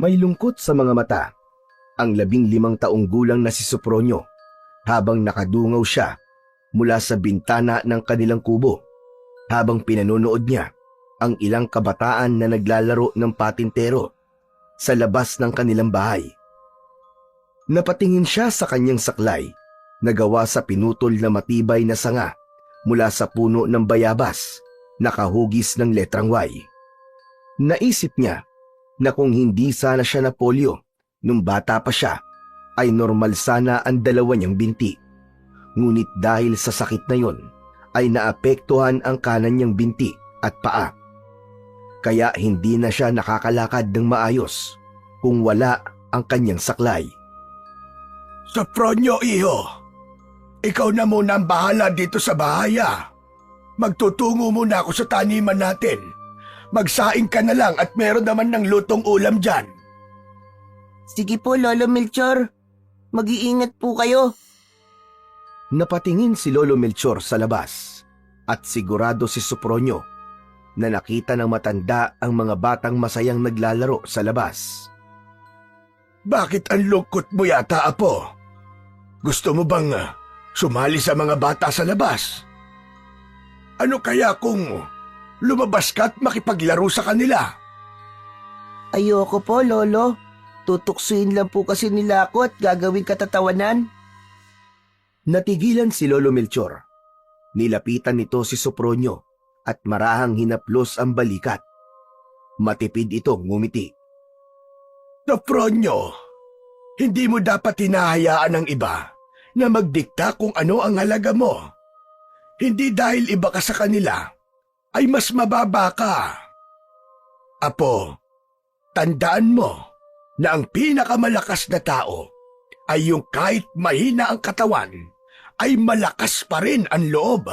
May lungkot sa mga mata ang 15 taong gulang na si Sopronio habang nakadungaw siya mula sa bintana ng kanilang kubo habang pinanonood niya ang ilang kabataan na naglalaro ng patintero sa labas ng kanilang bahay. Napatingin siya sa kanyang saklay na gawa sa pinutol na matibay na sanga mula sa puno ng bayabas na kahugis ng letrang Y. Naisip niya na kung hindi sana siya na polio nung bata pa siya, ay normal sana ang dalawa niyang binti. Ngunit dahil sa sakit na yon, ay naapektuhan ang kanan niyang binti at paa. Kaya hindi na siya nakakalakad ng maayos kung wala ang kanyang saklay. Sopronio, iho. Ikaw na muna ang bahala dito sa bahay. Magtutungo muna ako sa taniman natin. Magsaing ka na lang at meron naman ng lutong ulam dyan. Sige po, Lolo Melchor. Mag-iingat po kayo. Napatingin si Lolo Melchor sa labas at sigurado si Sopronio na nakita ng matanda ang mga batang masayang naglalaro sa labas. Bakit ang lungkot mo yata, Apo? Gusto mo bang sumali sa mga bata sa labas? Ano kaya kung lumabas ka at makipaglaro sa kanila? Ayoko po, Lolo. Tutuksuin lang po kasi nila ako at gagawin katatawanan. Natigilan si Lolo Melchor. Nilapitan nito si Sopronio at marahang hinaplos ang balikat. Matipid itong ngumiti. Sopronio, hindi mo dapat hinahayaan ng iba na magdikta kung ano ang halaga mo. Hindi dahil iba ka sa kanila, ay mas mababa ka. Apo, tandaan mo na ang pinakamalakas na tao ay yung kahit mahina ang katawan, ay malakas pa rin ang loob.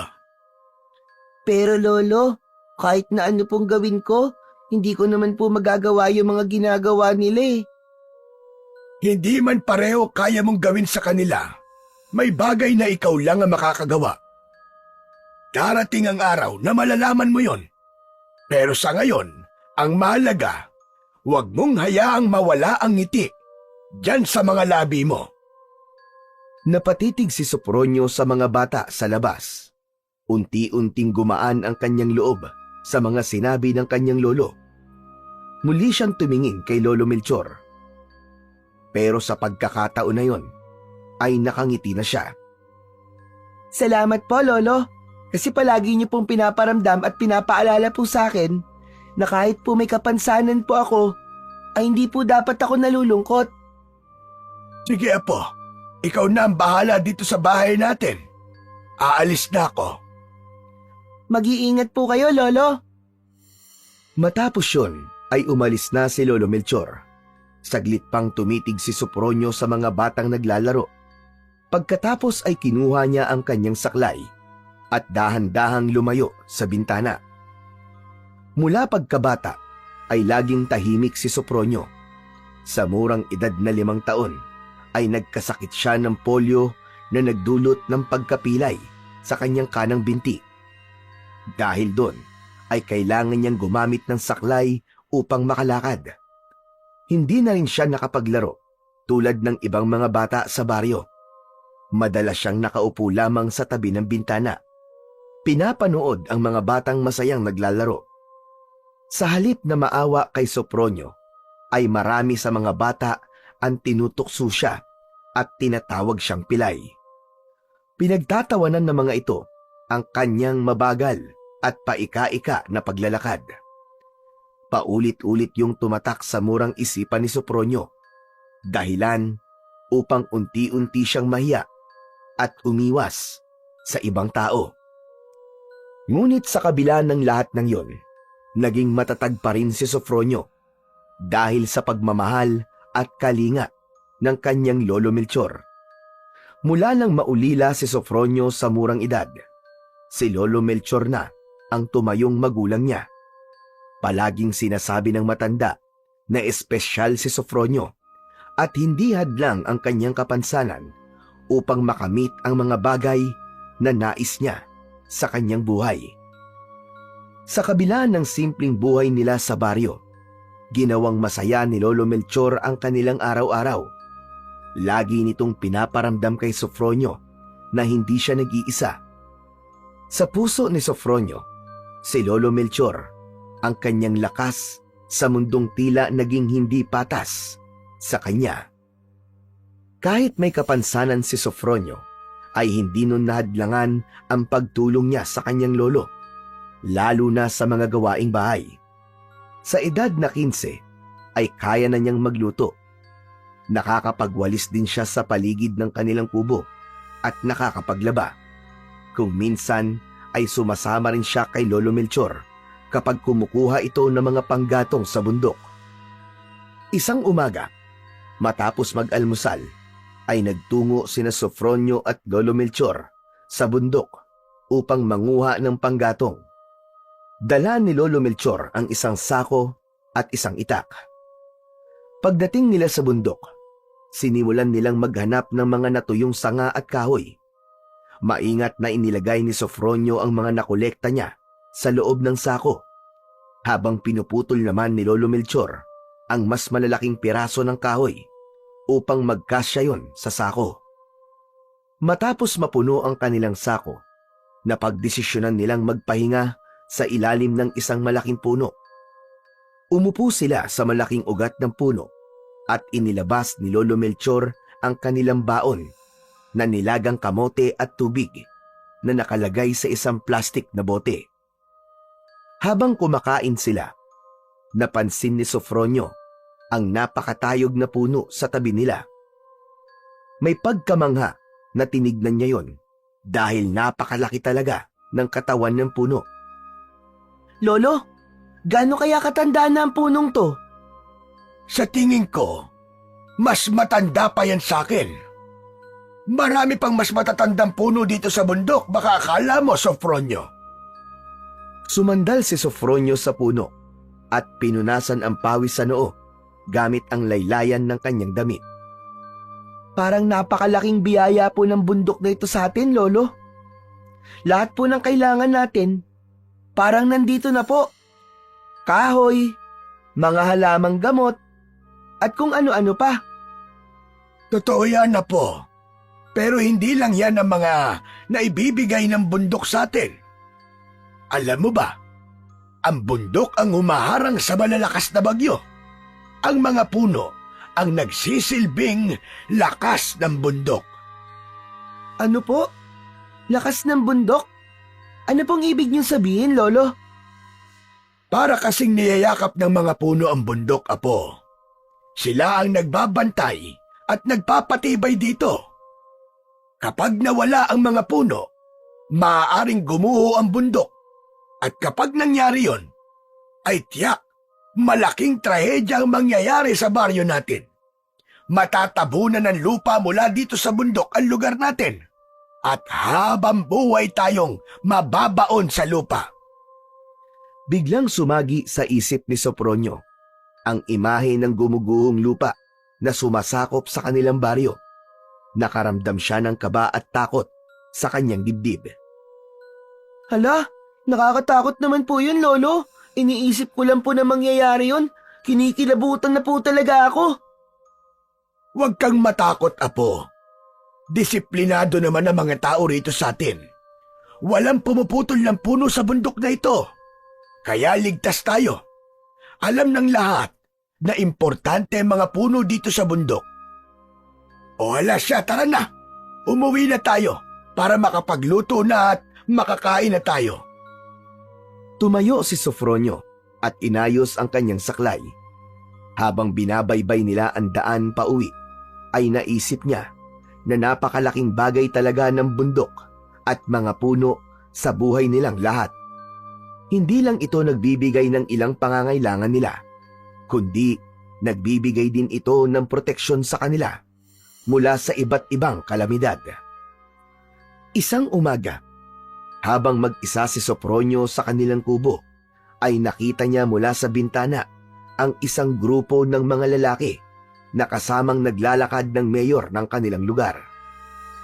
Pero Lolo, kahit na ano pong gawin ko, hindi ko naman po magagawa yung mga ginagawa nila eh. Hindi man pareho kaya mong gawin sa kanila, may bagay na ikaw lang ang makakagawa. Darating ang araw na malalaman mo yon. Pero sa ngayon, ang mahalaga, huwag mong hayaang mawala ang ngiti diyan sa mga labi mo. Napatitig si Sopronio sa mga bata sa labas. Unti-unting gumaan ang kanyang loob sa mga sinabi ng kanyang lolo. Muli siyang tumingin kay Lolo Melchor. Pero sa pagkakataon na yon, ay nakangiti na siya. Salamat po, Lolo. Kasi palagi niyo pong pinaparamdam at pinapaalala po sa akin na kahit po may kapansanan po ako, ay hindi po dapat ako nalulungkot. Sige, Apo. Ikaw na ang bahala dito sa bahay natin. Aalis na ako. Mag-iingat po kayo, Lolo. Matapos yun, ay umalis na si Lolo Melchor. Saglit pang tumitig si Sopronio sa mga batang naglalaro. Pagkatapos ay kinuha niya ang kanyang saklay at dahan-dahang lumayo sa bintana. Mula pagkabata ay laging tahimik si Sopronio. Sa murang edad na 5 taon ay nagkasakit siya ng polio na nagdulot ng pagkapilay sa kanyang kanang binti. Dahil doon ay kailangan niyang gumamit ng saklay upang makalakad. Hindi na rin siya nakapaglaro tulad ng ibang mga bata sa baryo. Madalas siyang nakaupo lamang sa tabi ng bintana. Pinapanood ang mga batang masayang naglalaro. Sa halip na maawa kay Sopronio, ay marami sa mga bata ang tinutukso siya at tinatawag siyang pilay. Pinagtatawanan ng mga ito ang kanyang mabagal at paika-ika na paglalakad. Paulit-ulit yung tumatak sa murang isipan ni Sopronio, dahilan upang unti-unti siyang mahiya at umiwas sa ibang tao. Ngunit sa kabila ng lahat ng yon, naging matatag pa rin si Sopronio dahil sa pagmamahal at kalinga ng kanyang Lolo Melchor. Mula nang maulila si Sopronio sa murang edad, si Lolo Melchor na ang tumayong magulang niya. Palaging sinasabi ng matanda na espesyal si Sopronio at hindi hadlang ang kanyang kapansanan upang makamit ang mga bagay na nais niya sa kanyang buhay. Sa kabila ng simpleng buhay nila sa baryo, Ginawang masaya ni Lolo Melchor ang kanilang araw-araw. Lagi nitong pinaparamdam kay Sofronio na hindi siya nag-iisa. Sa puso ni Sofronio, si Lolo Melchor, ang kanyang lakas sa mundong tila naging hindi patas sa kanya. Kahit may kapansanan si Sofronio, ay hindi nun nahadlangan ang pagtulong niya sa kanyang lolo, lalo na sa mga gawaing bahay. Sa edad na 15, ay kaya na niyang magluto. Nakakapagwalis din siya sa paligid ng kanilang kubo at nakakapaglaba. Kung minsan ay sumasama rin siya kay Lolo Melchor kapag kumukuha ito ng mga panggatong sa bundok. Isang umaga, matapos mag-almusal, ay nagtungo sina Sofronio at Lolo Melchor sa bundok upang manguha ng panggatong. Dala ni Lolo Melchor ang isang sako at isang itak. Pagdating nila sa bundok, sinimulan nilang maghanap ng mga natuyong sanga at kahoy. Maingat na inilagay ni Sofronio ang mga nakolekta niya sa loob ng sako, habang pinuputol naman ni Lolo Melchor ang mas malalaking piraso ng kahoy upang magkasya yon sa sako. Matapos mapuno ang kanilang sako, napagdesisyonan nilang magpahinga sa ilalim ng isang malaking puno. Umupo sila sa malaking ugat ng puno at inilabas ni Lolo Melchor ang kanilang baon na nilagang kamote at tubig na nakalagay sa isang plastik na bote. Habang kumakain sila, napansin ni Sofronio ang napakatayog na puno sa tabi nila. May pagkamangha na tinignan niya yon dahil napakalaki talaga ng katawan ng puno. Lolo, gaano kaya katanda na ang punong to? Sa tingin ko, mas matanda pa yan sa akin. Marami pang mas matatandang puno dito sa bundok, baka akala mo, Sofronio. Sumandal si Sofronio sa puno at pinunasan ang pawis sa noo gamit ang laylayan ng kanyang damit. Parang napakalaking biyaya po ng bundok na ito sa atin, Lolo. Lahat po ng kailangan natin, parang nandito na po. Kahoy, mga halamang gamot, at kung ano-ano pa. Totoo yan na po. Pero hindi lang yan ang mga naibibigay ng bundok sa atin. Alam mo ba, ang bundok ang humaharang sa malalakas na bagyo. Ang mga puno ang nagsisilbing lakas ng bundok. Ano po? Lakas ng bundok? Ano pong ibig niyong sabihin, Lolo? Para kasing niyayakap ng mga puno ang bundok, Apo. Sila ang nagbabantay at nagpapatibay dito. Kapag nawala ang mga puno, maaaring gumuho ang bundok. At kapag nangyari yon, ay tiyak, malaking trahedya ang mangyayari sa baryo natin. Matatabunan ng lupa mula dito sa bundok ang lugar natin. At habang buhay tayong mababaon sa lupa. Biglang sumagi sa isip ni Sofronio ang imahe ng gumuguhong lupa na sumasakop sa kanilang baryo. Nakaramdam siya ng kaba at takot sa kanyang dibdib. Hala, nakakatakot naman po yun, Lolo. Iniisip ko lang po na mangyayari yun. Kinikilabutan na po talaga ako. Huwag kang matakot, Apo. Disiplinado naman ang mga tao rito sa atin. Walang pumuputol ng puno sa bundok na ito. Kaya ligtas tayo. Alam ng lahat na importante ang mga puno dito sa bundok. O hala siya, tara na. Umuwi na tayo para makapagluto na at makakain na tayo. Tumayo si Sofronio at inayos ang kanyang saklay. Habang binabaybay nila ang daan pauwi, ay naisip niya na napakalaking bagay talaga ng bundok at mga puno sa buhay nilang lahat. Hindi lang ito nagbibigay ng ilang pangangailangan nila, kundi nagbibigay din ito ng proteksyon sa kanila mula sa iba't ibang kalamidad. Isang umaga, habang mag-isa si Sofronio sa kanilang kubo, ay nakita niya mula sa bintana ang isang grupo ng mga lalaki na kasamang naglalakad ng mayor ng kanilang lugar.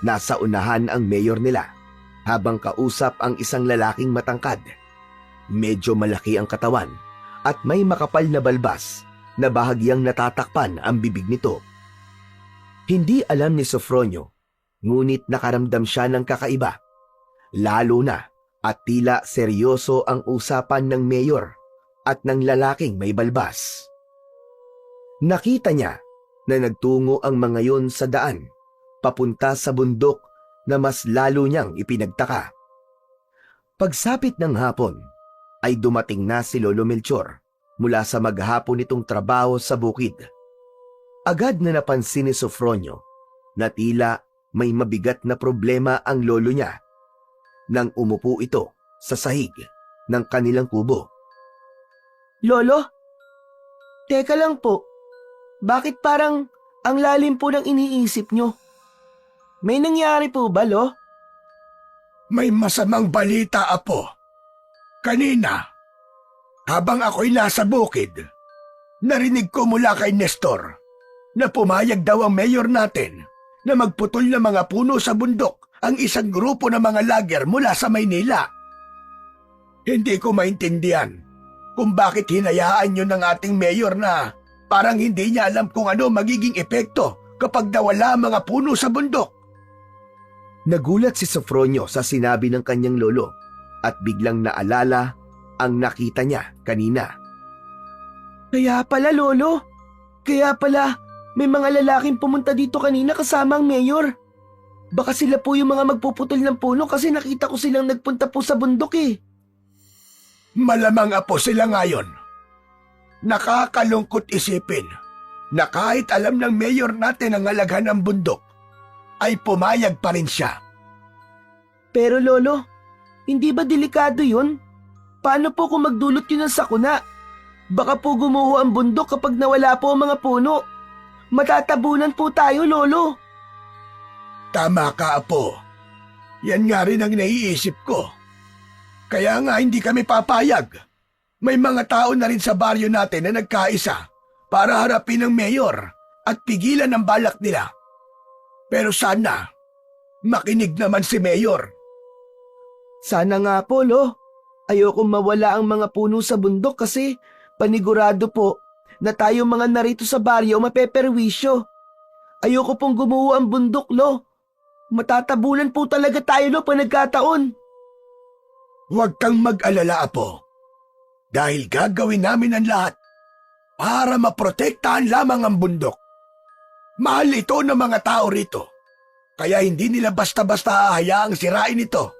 Nasa unahan ang mayor nila, habang kausap ang isang lalaking matangkad. Medyo malaki ang katawan at may makapal na balbas na bahagyang natatakpan ang bibig nito. Hindi alam ni Sofronio, ngunit nakaramdam siya ng kakaiba. Lalo na at tila seryoso ang usapan ng mayor at ng lalaking may balbas. Nakita niya na nagtungo ang mga yon sa daan, papunta sa bundok na mas lalo niyang ipinagtaka. Pagsapit ng hapon, ay dumating na si Lolo Melchor mula sa maghapon nitong trabaho sa bukid. Agad na napansin ni Sofronio na tila may mabigat na problema ang lolo niya nang umupo ito sa sahig ng kanilang kubo. Lolo? Teka lang po. Bakit parang ang lalim po ng iniisip nyo? May nangyari po ba, Lo? May masamang balita, Apo. Kanina, habang ako'y nasa bukid, narinig ko mula kay Nestor na pumayag daw ang mayor natin na magputol ng mga puno sa bundok ang isang grupo ng mga lager mula sa Maynila. Hindi ko maintindihan kung bakit hinayaan yun ng ating mayor na parang hindi niya alam kung ano magiging epekto kapag nawala ang mga puno sa bundok. Nagulat si Sofronio sa sinabi ng kanyang lolo at biglang naalala ang nakita niya kanina. Kaya pala, Lolo. Kaya pala, may mga lalaking pumunta dito kanina kasama ang mayor. Baka sila po yung mga magpuputol ng puno kasi nakita ko silang nagpunta po sa bundok eh. Malamang, Apo, sila ngayon. Nakakalungkot isipin na kahit alam ng mayor natin ang halaga ng bundok, ay pumayag pa rin siya. Pero Lolo, hindi ba delikado yun? Paano po kung magdulot yun ng sakuna? Baka po gumuho ang bundok kapag nawala po ang mga puno. Matatabunan po tayo, Lolo. Tama ka, Apo. Yan nga rin ang naiisip ko. Kaya nga hindi kami papayag. May mga tao na rin sa baryo natin na nagkaisa para harapin ang mayor at pigilan ang balak nila. Pero sana, makinig naman si mayor. Sana nga po, Lo. Ayokong mawala ang mga puno sa bundok kasi panigurado po na tayo mga narito sa baryo mapeperwisyo. Ayoko pong gumuho ang bundok, Lo. Matatabunan po talaga tayo, Lo, pag nagkataon. Huwag kang mag-alala, Apo. Dahil gagawin namin ang lahat para maprotektahan lamang ang bundok. Mahal ito ng mga tao rito, kaya hindi nila basta-basta hahayaang sirain ito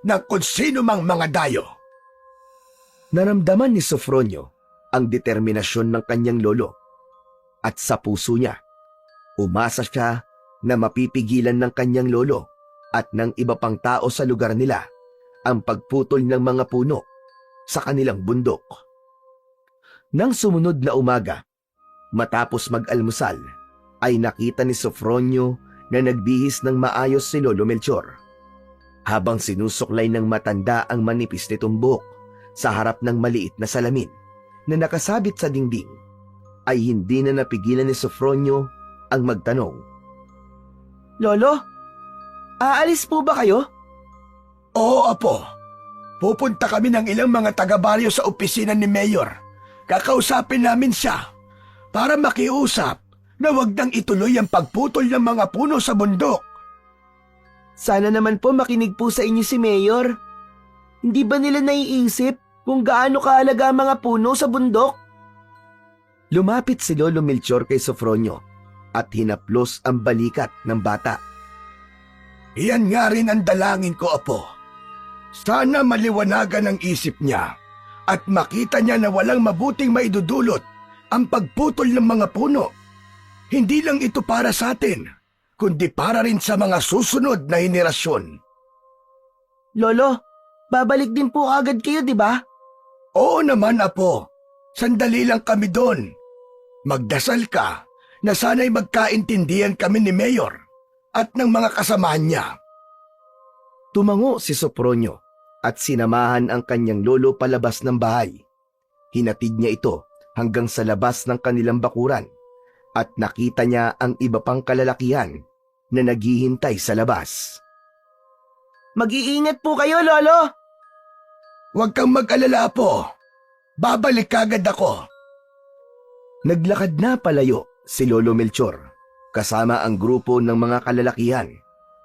ng kung sino mang mga dayo. Naramdaman ni Sofronio ang determinasyon ng kanyang lolo at sa puso niya, umasa siya na mapipigilan ng kanyang lolo at ng iba pang tao sa lugar nila ang pagputol ng mga puno sa kanilang bundok. Nang sumunod na umaga, matapos mag-almusal, ay nakita ni Sofronio na nagbihis ng maayos si Lolo Melchor. Habang sinusuklay ng matanda ang manipis nitong buhok sa harap ng maliit na salamin na nakasabit sa dingding, ay hindi na napigilan ni Sofronio ang magtanong. Lolo, aalis po ba kayo? Oo, Apo. Pupunta kami ng ilang mga taga-baryo sa opisina ni Mayor. Kakausapin namin siya para makiusap na wag nang ituloy ang pagputol ng mga puno sa bundok. Sana naman po makinig po sa inyo si Mayor. Hindi ba nila naiisip kung gaano kahalaga ang mga puno sa bundok? Lumapit si Lolo Melchor kay Sofronio at hinaplos ang balikat ng bata. Iyan nga rin ang dalangin ko, Apo. Sana maliwanagan ang isip niya at makita niya na walang mabuting maidudulot ang pagputol ng mga puno. Hindi lang ito para sa atin, kundi para rin sa mga susunod na henerasyon. Lolo, babalik din po agad kayo, di ba? Oo naman, Apo. Sandali lang kami doon. Magdasal ka na sana'y magkaintindihan kami ni Mayor at ng mga kasamahan niya. Tumango si Sofronio at sinamahan ang kanyang lolo palabas ng bahay. Hinatid niya ito hanggang sa labas ng kanilang bakuran at nakita niya ang iba pang kalalakihan na naghihintay sa labas. Mag-iingat po kayo, Lolo! Huwag kang mag-alala, Apo. Babalik kagad ako. Naglakad na palayo si Lolo Melchor kasama ang grupo ng mga kalalakihan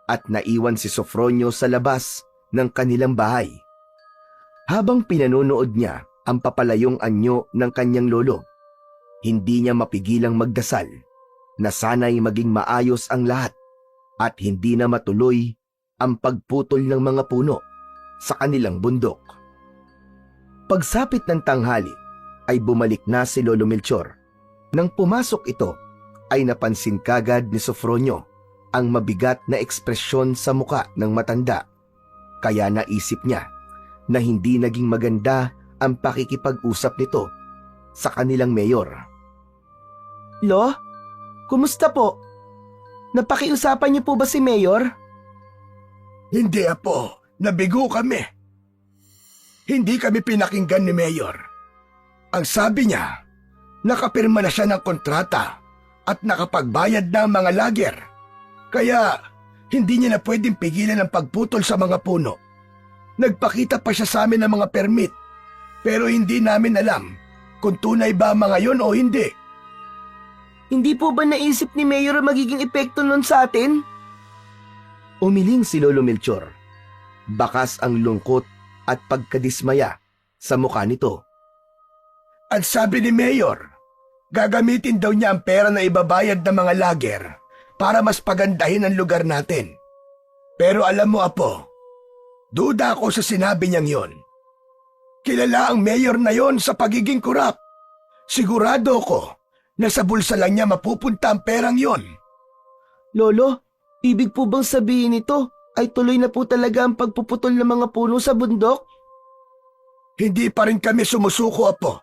at naiwan si Sofronio sa labas ng kanilang bahay. Habang pinanonood niya ang papalayong anyo ng kanyang lolo, hindi niya mapigilang magdasal na sana'y maging maayos ang lahat at hindi na matuloy ang pagputol ng mga puno sa kanilang bundok. Pagsapit ng tanghali ay bumalik na si Lolo Melchor. Nang pumasok ito ay napansin kagad ni Sofronio ang mabigat na ekspresyon sa muka ng matanda. Kaya naisip niya na hindi naging maganda ang pakikipag-usap nito sa kanilang mayor. Lo, kumusta po? Napakiusapan niyo po ba si Mayor? Hindi, Apo. Nabigo kami. Hindi kami pinakinggan ni Mayor. Ang sabi niya, nakapirma na siya ng kontrata at nakapagbayad na ang mga lager. Kaya hindi niya na pwedeng pigilan ang pagputol sa mga puno. Nagpakita pa siya sa amin ng mga permit, pero hindi namin alam kung tunay ba ang mga yon o hindi. Hindi po ba naisip ni Mayor ang magiging epekto nun sa atin? Umiling si Lolo Melchor. Bakas ang lungkot at pagkadismaya sa mukha nito. At sabi ni Mayor, gagamitin daw niya ang pera na ibabayad ng mga lager para mas pagandahin ang lugar natin. Pero alam mo, Apo, duda ako sa sinabi niyang yon. Kilala ang mayor na yon sa pagiging kurap. Sigurado ko na sa bulsa lang niya mapupunta ang perang yon. Lolo, ibig po bang sabihin nito ay tuloy na po talaga ang pagpuputol ng mga puno sa bundok? Hindi pa rin kami sumusuko, Apo.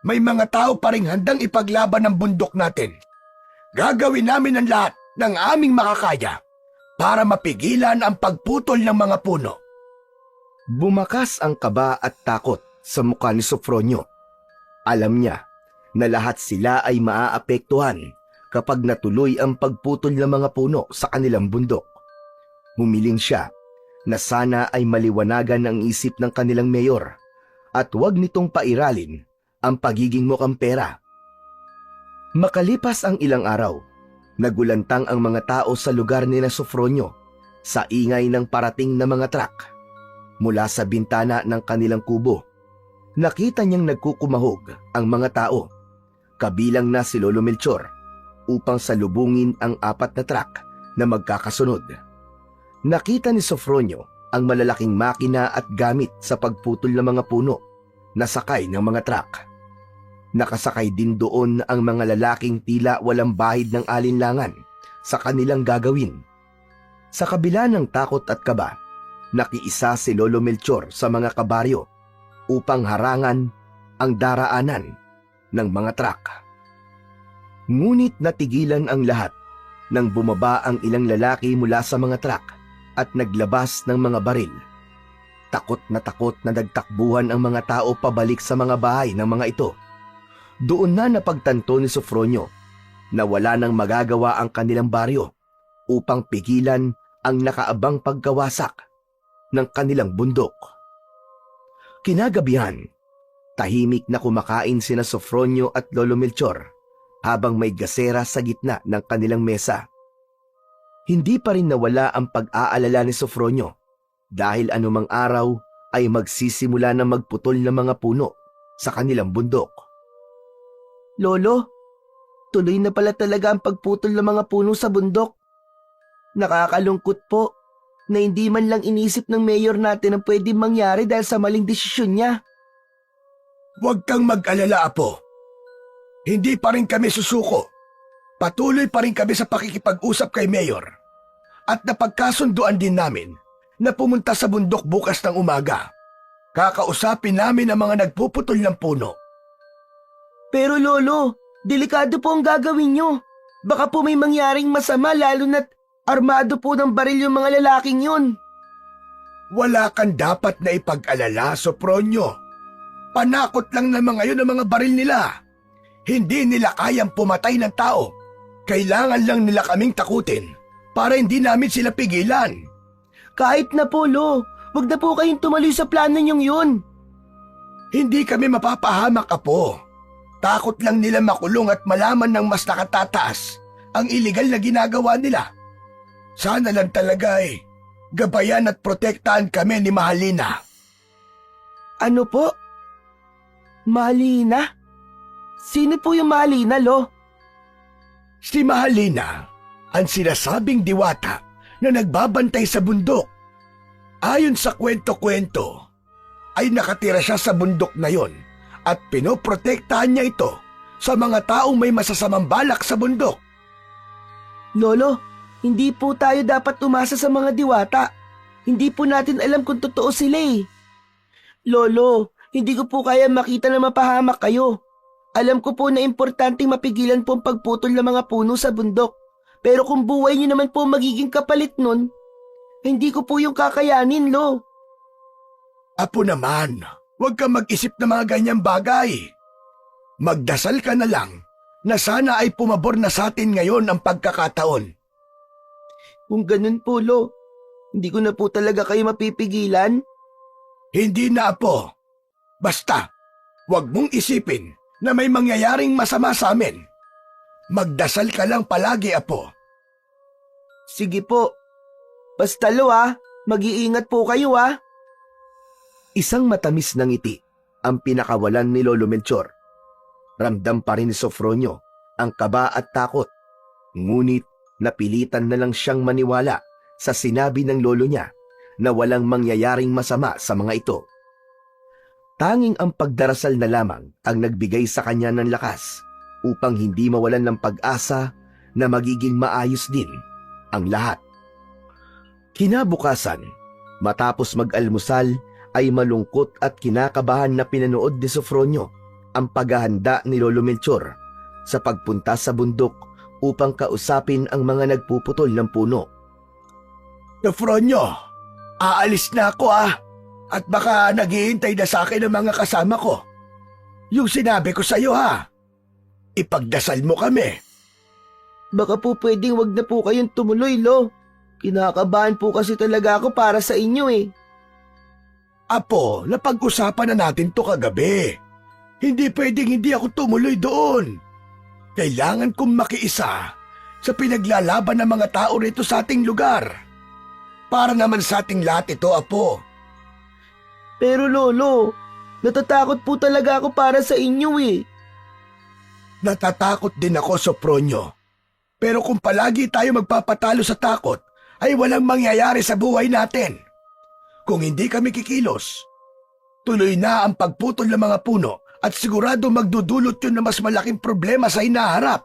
May mga tao pa rin handang ipaglaban ang bundok natin. Gagawin namin ang lahat ng aming makakaya para mapigilan ang pagputol ng mga puno. Bumakas ang kaba at takot sa mukha ni Sofronio. Alam niya na lahat sila ay maaapektuhan kapag natuloy ang pagputol ng mga puno sa kanilang bundok. Humiling siya na sana ay maliwanagan ang isip ng kanilang mayor at huwag nitong pairalin ang pagiging mukhang pera. Makalipas ang ilang araw, nagulantang ang mga tao sa lugar ni Sofronio sa ingay ng parating na mga truck. Mula sa bintana ng kanilang kubo, nakita niyang nagkukumahog ang mga tao, kabilang na si Lolo Melchor, upang salubungin ang 4 na truck na magkakasunod. Nakita ni Sofronio ang malalaking makina at gamit sa pagputol ng mga puno na sakay ng mga truck. Nakasakay din doon ang mga lalaking tila walang bahid ng alinlangan sa kanilang gagawin. Sa kabila ng takot at kaba, nakiisa si Lolo Melchor sa mga kabaryo upang harangan ang daraanan ng mga truck. Ngunit natigilan ang lahat nang bumaba ang ilang lalaki mula sa mga truck at naglabas ng mga baril. Takot na nagtakbuhan ang mga tao pabalik sa mga bahay ng mga ito. Doon na napagtanto ni Sofronio na wala nang magagawa ang kanilang baryo upang pigilan ang nakaabang pagkawasak ng kanilang bundok. Kinagabihan, tahimik na kumakain sina Sofronio at Lolo Melchor habang may gasera sa gitna ng kanilang mesa. Hindi pa rin nawala ang pag-aalala ni Sofronio dahil anumang araw ay magsisimula na magputol ng mga puno sa kanilang bundok. Lolo, tuloy na pala talaga ang pagputol ng mga puno sa bundok. Nakakalungkot po na hindi man lang inisip ng mayor natin ang pwedeng mangyari dahil sa maling desisyon niya. Huwag kang mag-alala, Apo. Hindi pa rin kami susuko. Patuloy pa rin kami sa pakikipag-usap kay Mayor. At napagkasunduan din namin na pumunta sa bundok bukas ng umaga. Kakausapin namin ang mga nagpuputol ng puno. Pero Lolo, delikado po ang gagawin niyo. Baka po may mangyaring masama lalo na't armado po ng baril yung mga lalaking yun. Wala kang dapat na ipag-alala, Sofronio. Panakot lang naman ngayon ang mga baril nila. Hindi nila kayang pumatay ng tao. Kailangan lang nila kaming takutin para hindi namin sila pigilan. Kahit na po, Lo. Huwag na po kayong tumaloy sa plano niyong yun. Hindi kami mapapahamak, Apo. Takot lang nila makulong at malaman ng mas nakatataas ang iligal na ginagawa nila. Sana lang talaga gabayan at protektahan kami ni Mahalina. Ano po? Mahalina? Sino po yung Mahalina, Lo? Si Mahalina, ang sinasabing diwata na nagbabantay sa bundok. Ayon sa kwento-kwento, ay nakatira siya sa bundok na yon at pinoprotektahan niya ito sa mga taong may masasamang balak sa bundok. Lolo, hindi po tayo dapat umasa sa mga diwata. Hindi po natin alam kung totoo sila eh. Lolo, hindi ko po kaya makita na mapahamak kayo. Alam ko po na importanteng mapigilan po ang pagputol ng mga puno sa bundok. Pero kung buhay niyo naman po magiging kapalit nun, hindi ko po yung kakayanin, Lo. Apo naman, huwag kang mag-isip ng mga ganyang bagay. Magdasal ka na lang na sana ay pumabor na sa atin ngayon ang pagkakataon. Kung ganun po, Lo, hindi ko na po talaga kayo mapipigilan. Hindi na, Apo. Basta, huwag mong isipin na may mangyayaring masama sa amin. Magdasal ka lang palagi, Apo. Sige po. Basta, Lo, mag-iingat po kayo, Isang matamis na ngiti ang pinakawalan ni Lolo Melchor. Ramdam pa rin ni Sofronio ang kaba at takot. Ngunit napilitan na lang siyang maniwala sa sinabi ng lolo niya na walang mangyayaring masama sa mga ito. Tanging ang pagdarasal na lamang ang nagbigay sa kanya ng lakas upang hindi mawalan ng pag-asa na magiging maayos din ang lahat. Kinabukasan, matapos mag-almusal, ay malungkot at kinakabahan na pinanood ni Sofronio ang paghahanda ni Lolo Melchor sa pagpunta sa bundok upang kausapin ang mga nagpuputol ng puno. Sofronio, aalis na ako at baka naghihintay na sa akin ang mga kasama ko. Yung sinabi ko sa iyo ipagdasal mo kami. Baka po pwedeng wag na po kayong tumuloy, Lo. Kinakabahan po kasi talaga ako para sa inyo eh. Apo, napag-usapan na natin to kagabi. Hindi pwedeng hindi ako tumuloy doon. Kailangan kong makiisa sa pinaglalaban ng mga tao rito sa ating lugar. Para naman sa ating lahat ito, Apo. Pero Lolo, natatakot po talaga ako para sa inyo eh. Natatakot din ako, Sopronio. Pero kung palagi tayo magpapatalo sa takot, ay walang mangyayari sa buhay natin. Kung hindi kami kikilos, tuloy na ang pagputol ng mga puno at sigurado magdudulot yun na mas malaking problema sa hinaharap.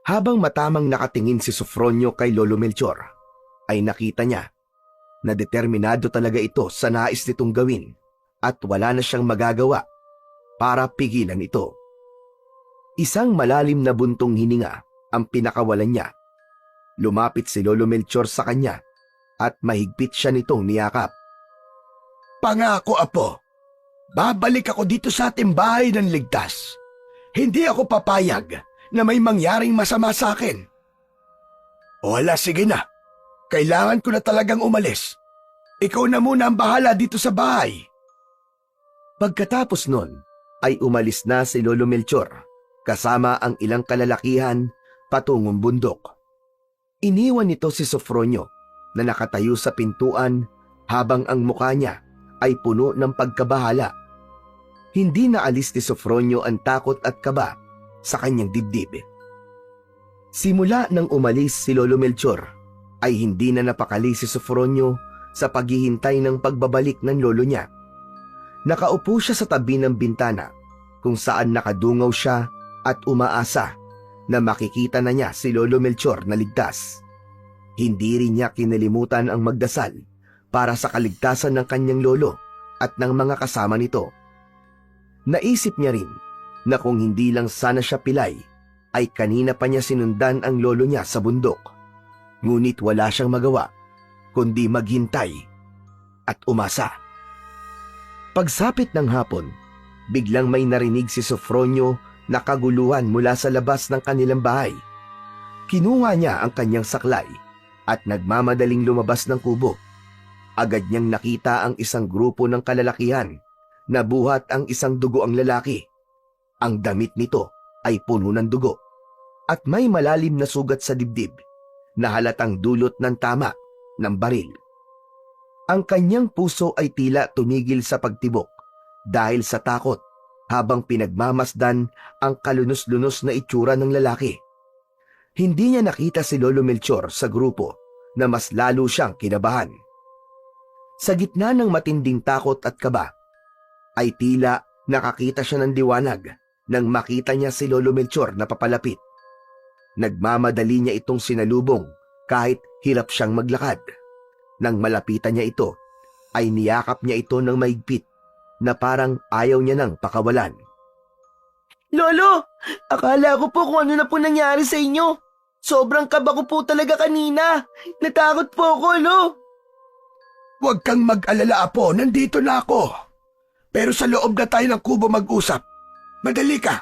Habang matamang nakatingin si Sofronio kay Lolo Melchor, ay nakita niya na determinado talaga ito sa nais nitong gawin at wala na siyang magagawa para pigilan ito. Isang malalim na buntong hininga ang pinakawalan niya. Lumapit si Lolo Melchor sa kanya at mahigpit siya nitong niyakap. Pangako, Apo, babalik ako dito sa ating bahay ng ligtas. Hindi ako papayag na may mangyaring masama sa akin. Wala, sige na. Kailangan ko na talagang umalis. Ikaw na muna ang bahala dito sa bahay. Pagkatapos nun, ay umalis na si Lolo Melchor kasama ang ilang kalalakihan patungong bundok. Iniwan nito si Sofronio na nakatayo sa pintuan habang ang mukha niya ay puno ng pagkabahala. Hindi naalis ni Sofronio ang takot at kaba sa kanyang dibdib. Simula nang umalis si Lolo Melchor, ay hindi na napakali si Sofronio sa paghihintay ng pagbabalik ng lolo niya. Nakaupo siya sa tabi ng bintana kung saan nakadungaw siya at umaasa na makikita na niya si Lolo Melchor na ligtas. Hindi rin niya kinalimutan ang magdasal para sa kaligtasan ng kanyang lolo at ng mga kasama nito. Naisip niya rin na kung hindi lang sana siya pilay, ay kanina pa niya sinundan ang lolo niya sa bundok. Ngunit wala siyang magawa, kundi maghintay at umasa. Pagsapit ng hapon, biglang may narinig si Sofronio na kaguluhan mula sa labas ng kanilang bahay. Kinuha niya ang kanyang saklay at nagmamadaling lumabas ng kubo. Agad niyang nakita ang isang grupo ng kalalakihan na buhat ang isang dugo ang lalaki. Ang damit nito ay puno ng dugo at may malalim na sugat sa dibdib na halatang dulot ng tama ng baril. Ang kanyang puso ay tila tumigil sa pagtibok dahil sa takot habang pinagmamasdan ang kalunos-lunos na itsura ng lalaki. Hindi niya nakita si Lolo Melchor sa grupo na mas lalo siyang kinabahan. Sa gitna ng matinding takot at kaba, ay tila nakakita siya ng diwanag nang makita niya si Lolo Melchor na papalapit. Nagmamadali niya itong sinalubong kahit hirap siyang maglakad. Nang malapitan niya ito, ay niyakap niya ito ng mahigpit na parang ayaw niya nang pakawalan. Lolo, akala ko po kung ano na po nangyari sa inyo. Sobrang kaba ko po talaga kanina. Natakot po ako, lo. Huwag kang mag-alala, Apo. Nandito na ako. Pero sa loob na tayo ng kubo mag-usap. Madali ka.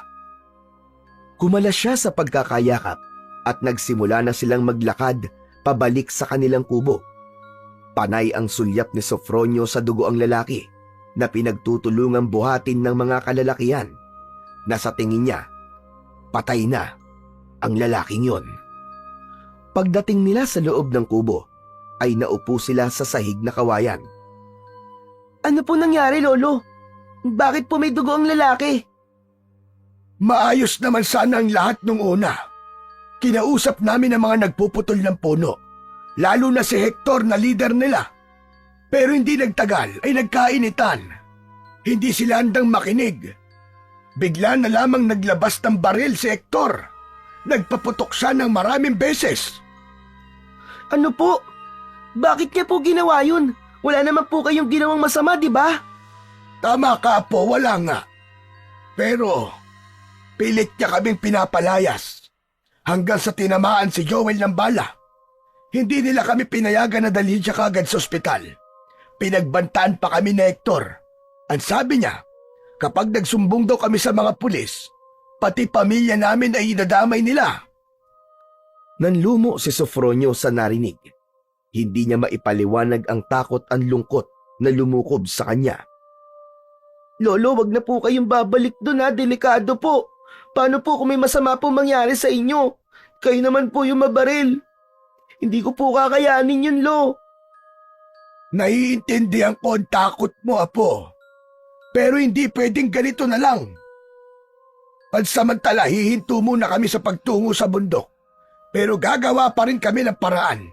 Kumalas siya sa pagkakayakap at nagsimula na silang maglakad pabalik sa kanilang kubo. Panay ang sulyap ni Sofronio sa dugo ang lalaki na pinagtutulungang buhatin ng mga kalalakihan na sa tingin niya, patay na ang lalaking yon. Pagdating nila sa loob ng kubo, ay naupo sila sa sahig na kawayan. Ano po nangyari, Lolo? Bakit po may dugo ang lalaki? Maayos naman sana ang lahat nung una. Kinausap namin ang mga nagpuputol ng puno, lalo na si Hector na leader nila. Pero hindi nagtagal ay nagkainitan. Hindi sila handang makinig. Bigla na lamang naglabas ng baril si Hector. Nagpaputok siya ng maraming beses. Ano po? Bakit niya po ginawa yun? Wala naman po kayong ginawang masama, di ba? Tama ka, Apo, wala nga. Pero pilit niya kaming pinapalayas hanggang sa tinamaan si Joel ng bala. Hindi nila kami pinayagan na dalhin siya kagad sa ospital. Pinagbantaan pa kami ni Hector. Ang sabi niya, kapag nagsumbong daw kami sa mga pulis, pati pamilya namin ay idadamay nila. Nanlumo si Sofronio sa narinig. Hindi niya maipaliwanag ang takot at lungkot na lumukob sa kanya. Lolo, wag na po kayong babalik doon ha, delikado po. Paano po kung may masama po mangyari sa inyo? Kayo naman po yung mabaril. Hindi ko po kakayanin yun, Lo. Naiintindihan ko ang takot mo, Apo. Pero hindi pwedeng ganito na lang. Pansamantala, hihinto muna kami sa pagtungo sa bundok. Pero gagawa pa rin kami ng paraan.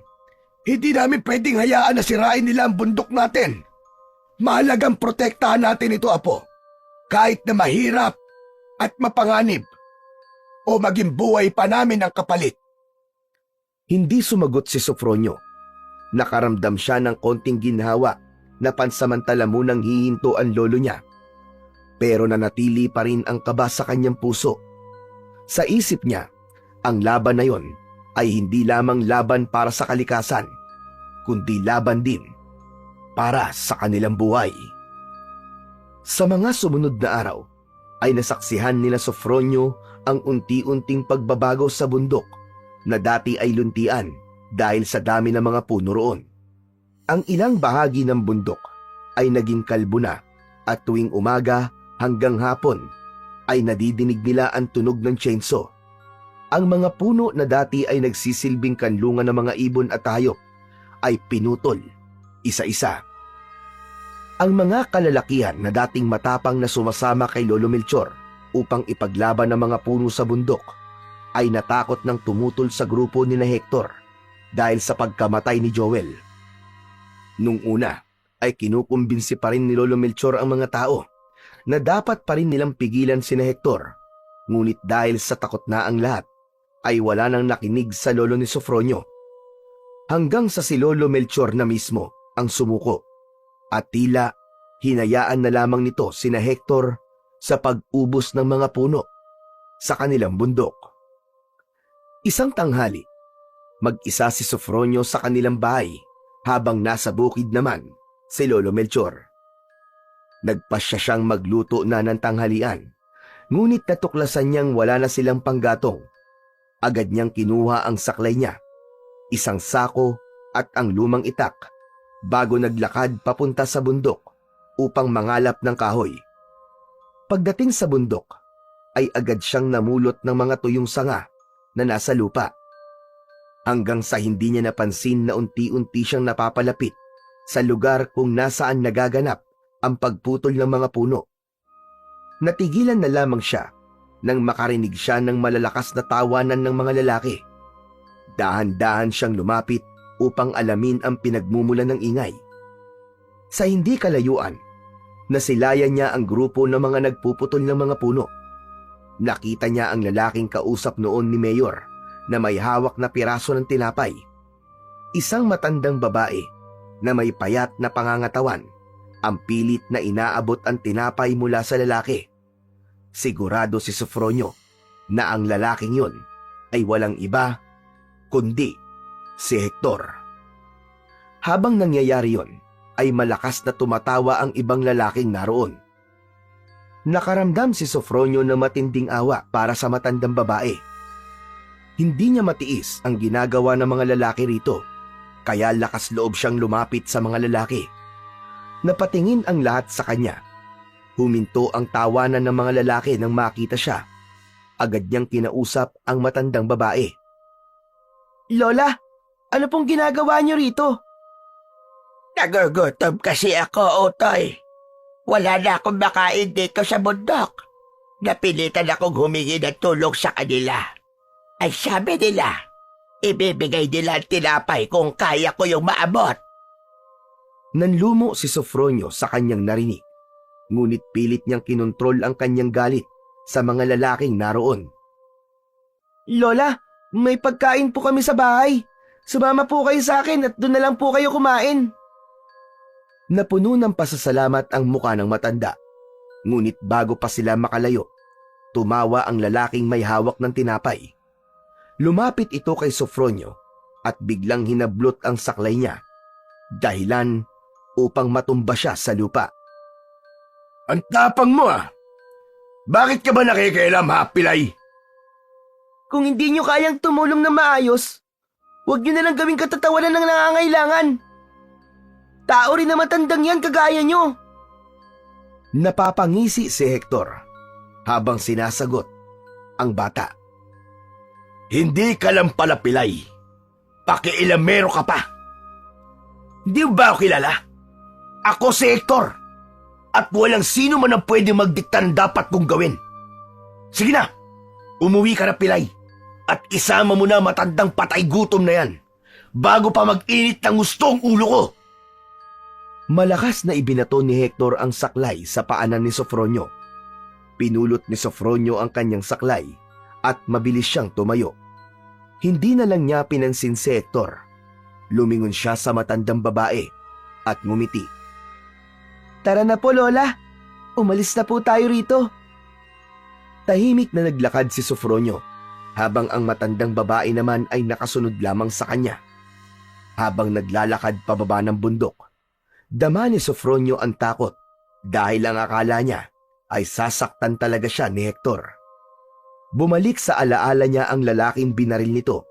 Hindi namin pwedeng hayaan na sirain nila ang bundok natin. Mahalagang protektahan natin ito, Apo. Kahit na mahirap at mapanganib. O maging buhay pa namin ang kapalit. Hindi sumagot si Sofronio. Nakaramdam siya ng konting ginhawa na pansamantala munang hihinto ang lolo niya. Pero nanatili pa rin ang kaba sa kanyang puso. Sa isip niya, ang laban na yon ay hindi lamang laban para sa kalikasan, kundi laban din para sa kanilang buhay. Sa mga sumunod na araw, ay nasaksihan nila Sofronio ang unti-unting pagbabago sa bundok na dati ay luntian dahil sa dami ng mga puno roon. Ang ilang bahagi ng bundok ay naging kalbo na at tuwing umaga hanggang hapon ay nadidinig nila ang tunog ng chainsaw. Ang mga puno na dati ay nagsisilbing kanlungan ng mga ibon at hayop ay pinutol isa-isa. Ang mga kalalakihan na dating matapang na sumasama kay Lolo Melchor upang ipaglaban ng mga puno sa bundok ay natakot ng tumutol sa grupo ni Hector dahil sa pagkamatay ni Joel. Nung una ay kinukumbinsi pa rin ni Lolo Melchor ang mga tao na dapat pa rin nilang pigilan si Hector, ngunit dahil sa takot na ang lahat ay wala nang nakinig sa lolo ni Sofronio. Hanggang sa si Lolo Melchor na mismo ang sumuko at tila hinayaan na lamang nito sina Hector sa pag-ubos ng mga puno sa kanilang bundok. Isang tanghali, mag-isa si Sofronio sa kanilang bahay habang nasa bukid naman si Lolo Melchor. Nagpasya siyang magluto na ng tanghalian, ngunit natuklasan niyang wala na silang panggatong. Agad niyang kinuha ang saklay niya, isang sako at ang lumang itak bago naglakad papunta sa bundok upang mangalap ng kahoy. Pagdating sa bundok, ay agad siyang namulot ng mga tuyong sanga na nasa lupa. Hanggang sa hindi niya napansin na unti-unti siyang napapalapit sa lugar kung nasaan nagaganap ang pagputol ng mga puno. Natigilan na lamang siya nang makarinig siya ng malalakas na tawanan ng mga lalaki. Dahan-dahan siyang lumapit upang alamin ang pinagmumulan ng ingay. Sa hindi kalayuan, nasilayan niya ang grupo ng mga nagpuputol ng mga puno. Nakita niya ang lalaking kausap noon ni Mayor na may hawak na piraso ng tinapay. Isang matandang babae na may payat na pangangatawan ang pilit na inaabot ang tinapay mula sa lalaki. Sigurado si Sofronio na ang lalaking yun ay walang iba kundi si Hector. Habang nangyayari yon, ay malakas na tumatawa ang ibang lalaking naroon. Nakaramdam si Sofronio ng matinding awa para sa matandang babae. Hindi niya matiis ang ginagawa ng mga lalaki rito, kaya lakas loob siyang lumapit sa mga lalaki. Napatingin ang lahat sa kanya. Huminto ang tawanan ng mga lalaki nang makita siya. Agad niyang kinausap ang matandang babae. Lola, ano pong ginagawa niyo rito? Nagugutom kasi ako, Utoy. Wala na akong makain dito sa bundok. Napilitan akong humingi ng tulong sa kanila. Ay sabi nila, ibibigay nila ang tinapay kung kaya ko yung maabot. Nanlumo si Sofronio sa kanyang narinig, ngunit pilit niyang kinontrol ang kanyang galit sa mga lalaking naroon. Lola, may pagkain po kami sa bahay. Sumama po kayo sa akin at doon na lang po kayo kumain. Napuno ng pasasalamat ang muka ng matanda, ngunit bago pa sila makalayo, tumawa ang lalaking may hawak ng tinapay. Lumapit ito kay Sofronio at biglang hinablot ang saklay niya, dahilan upang matumba siya sa lupa. Ang tapang mo ah! Bakit ka ba nakikialam, ha, Pilay? Kung hindi niyo kayang tumulong na maayos, huwag niyo na lang gawing katatawanan ng nangangailangan. Tao rin na matandang yan kagaya niyo. Napapangisi si Hector habang sinasagot ang bata. Hindi ka lang pala, Pilay. Pakiilamero ka pa. Hindi mo ba ako kilala? Ako si Hector. At walang sino man ang pwede magdikta ng dapat kong gawin. Sige na, umuwi ka na, Pilay. At isama mo na matandang patay gutom na yan bago pa mag-init ng gusto ang ulo ko. Malakas na ibinato ni Hector ang saklay sa paanan ni Sofronio. Pinulot ni Sofronio ang kanyang saklay at mabilis siyang tumayo. Hindi na lang niya pinansin si Hector. Lumingon siya sa matandang babae at ngumiti. Tara na po, Lola. Umalis na po tayo rito. Tahimik na naglakad si Sofronio, habang ang matandang babae naman ay nakasunod lamang sa kanya. Habang naglalakad pababa ng bundok, dama ni Sofronio ang takot dahil ang akala niya ay sasaktan talaga siya ni Hector. Bumalik sa alaala niya ang lalaking binaril nito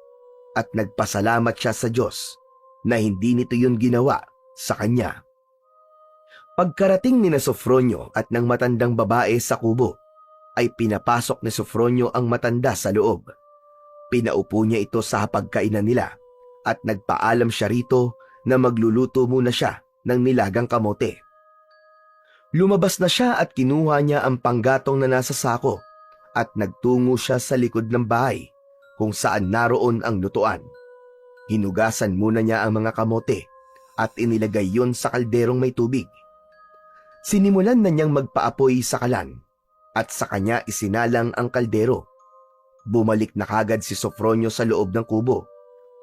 at nagpasalamat siya sa Diyos na hindi nito yun ginawa sa kanya. Pagkarating ni Sofronio at ng matandang babae sa kubo, ay pinapasok ni Sofronio ang matanda sa loob. Pinaupo niya ito sa hapagkainan nila at nagpaalam siya rito na magluluto muna siya ng nilagang kamote. Lumabas na siya at kinuha niya ang panggatong na nasa sako at nagtungo siya sa likod ng bahay kung saan naroon ang lutuan. Hinugasan muna niya ang mga kamote at inilagay yon sa kalderong may tubig. Sinimulan na niyang magpaapoy sa kalan at sa kanya isinalang ang kaldero. Bumalik na kagad si Sofronio sa loob ng kubo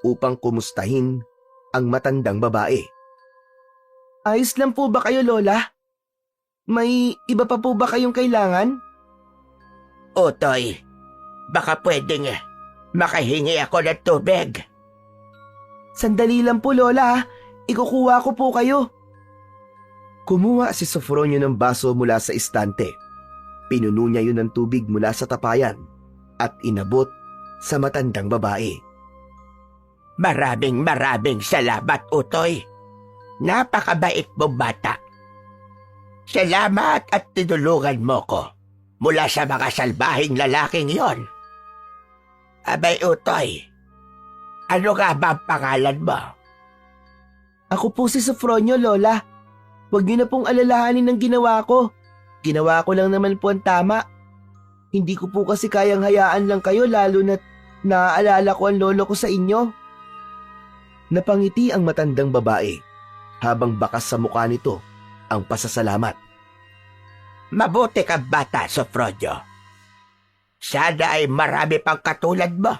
upang kumustahin ang matandang babae. Ayos lang po ba kayo, Lola? May iba pa po ba kayong kailangan? Utoy, baka pwedeng makahingi ako ng tubig. Sandali lang po, Lola. Ikukuha ko po kayo. Kumuha si Sofronio ng baso mula sa istante. Pinuno niya yun ng tubig mula sa tapayan at inabot sa matandang babae. Maraming salamat, Utoy. Napakabait mong bata. Salamat at tinulungan mo ko. mula sa mga salbahing lalaking yon. Abay, Utoy, ano nga ba ang pangalan mo? Ako po si Sofronio, Lola. Huwag niyo na pong alalahanin ang ginawa ko. Ginawa ko lang naman po ang tama. Hindi ko po kasi kayang hayaan lang kayo lalo na't naaalala ko ang lolo ko sa inyo. Napangiti ang matandang babae habang bakas sa mukha nito ang pasasalamat. Mabuti ka bata, Sofronio. Sana ay marami pang katulad mo.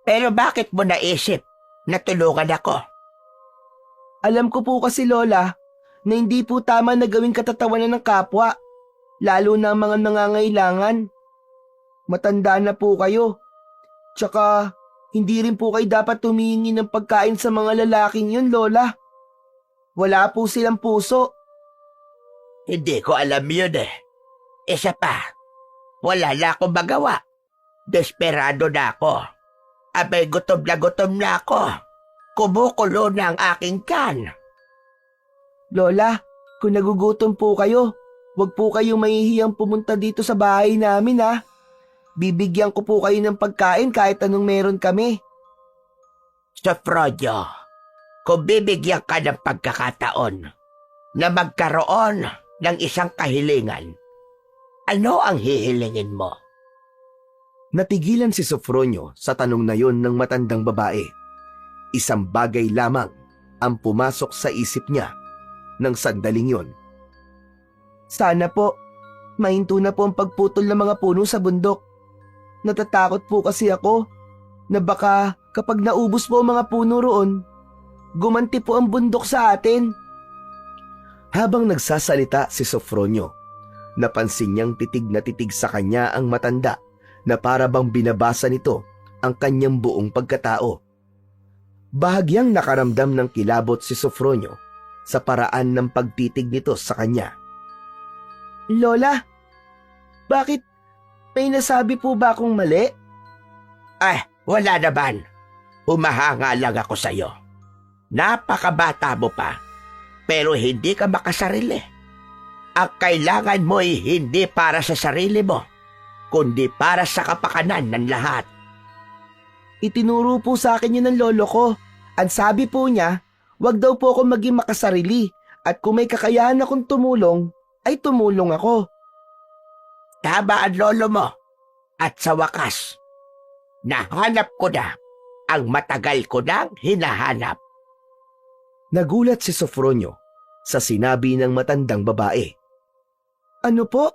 Pero bakit mo naisip na tulungan ako? Alam ko po kasi, Lola, na hindi po tama na gawing katatawanan ng kapwa, lalo na ang mga nangangailangan. Matanda na po kayo. Tsaka, hindi rin po kayo dapat tumingi ng pagkain sa mga lalaking yun, Lola. Wala po silang puso. Hindi ko alam yun eh. Isa pa, wala na akong magawa. Desperado na ako. Abay, gutom na ako. Kumukulo na ang aking kan. Lola, kung nagugutom po kayo, huwag po kayong mahihiyang pumunta dito sa bahay namin ha. Bibigyan ko po kayo ng pagkain kahit anong meron kami. Sofronio, kung bibigyan ka ng pagkakataon na magkaroon ng isang kahilingan, ano ang hihilingin mo? Natigilan si Sofronio sa tanong na yon ng matandang babae. Isang bagay lamang ang pumasok sa isip niya ng sandaling yon. Sana po, mahinto na po ang pagputol ng mga puno sa bundok. Natatakot po kasi ako na baka kapag naubos po ang mga puno roon, gumanti po ang bundok sa atin. Habang nagsasalita si Sofronio, napansin niyang titig na titig sa kanya ang matanda na para bang binabasa nito ang kanyang buong pagkatao. Bahagyang nakaramdam ng kilabot si Sofronio sa paraan ng pagtitig nito sa kanya. Lola, bakit may nasabi po ba akong mali? Wala naman. Humahanga lang ako sa'yo. Napakabata mo pa, pero hindi ka makasarili. Ang kailangan mo ay hindi para sa sarili mo, kundi para sa kapakanan ng lahat. Itinuro po sa akin yun ng lolo ko. Ang sabi po niya, wag daw po ako maging makasarili at kung may kakayahan akong tumulong, ay tumulong ako. Tama ang lolo mo. At sa wakas, nahanap ko na ang matagal ko nang hinahanap. Nagulat si Sofronio sa sinabi ng matandang babae. Ano po?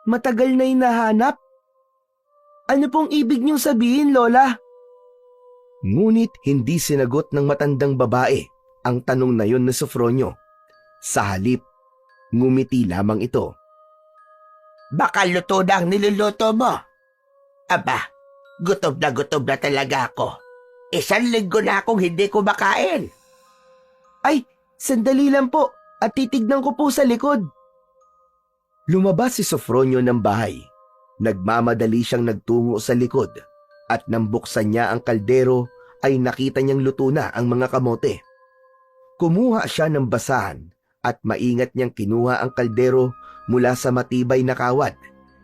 Matagal na hinahanap? Ano pong ibig niyong sabihin, Lola? Ngunit hindi sinagot ng matandang babae ang tanong na yon ni Sofronio. Sa halip, ngumiti lamang ito. Baka luto na ang niluluto mo. Aba, gutom na talaga ako. 1 linggo na akong hindi kumakain. Ay, sandali lang po at titignan ko po sa likod. Lumabas si Sofronio ng bahay. Nagmamadali siyang nagtungo sa likod at nang buksan niya ang kaldero ay nakita niyang luto na ang mga kamote. Kumuha siya ng basahan at maingat niyang kinuha ang kaldero mula sa matibay na kawad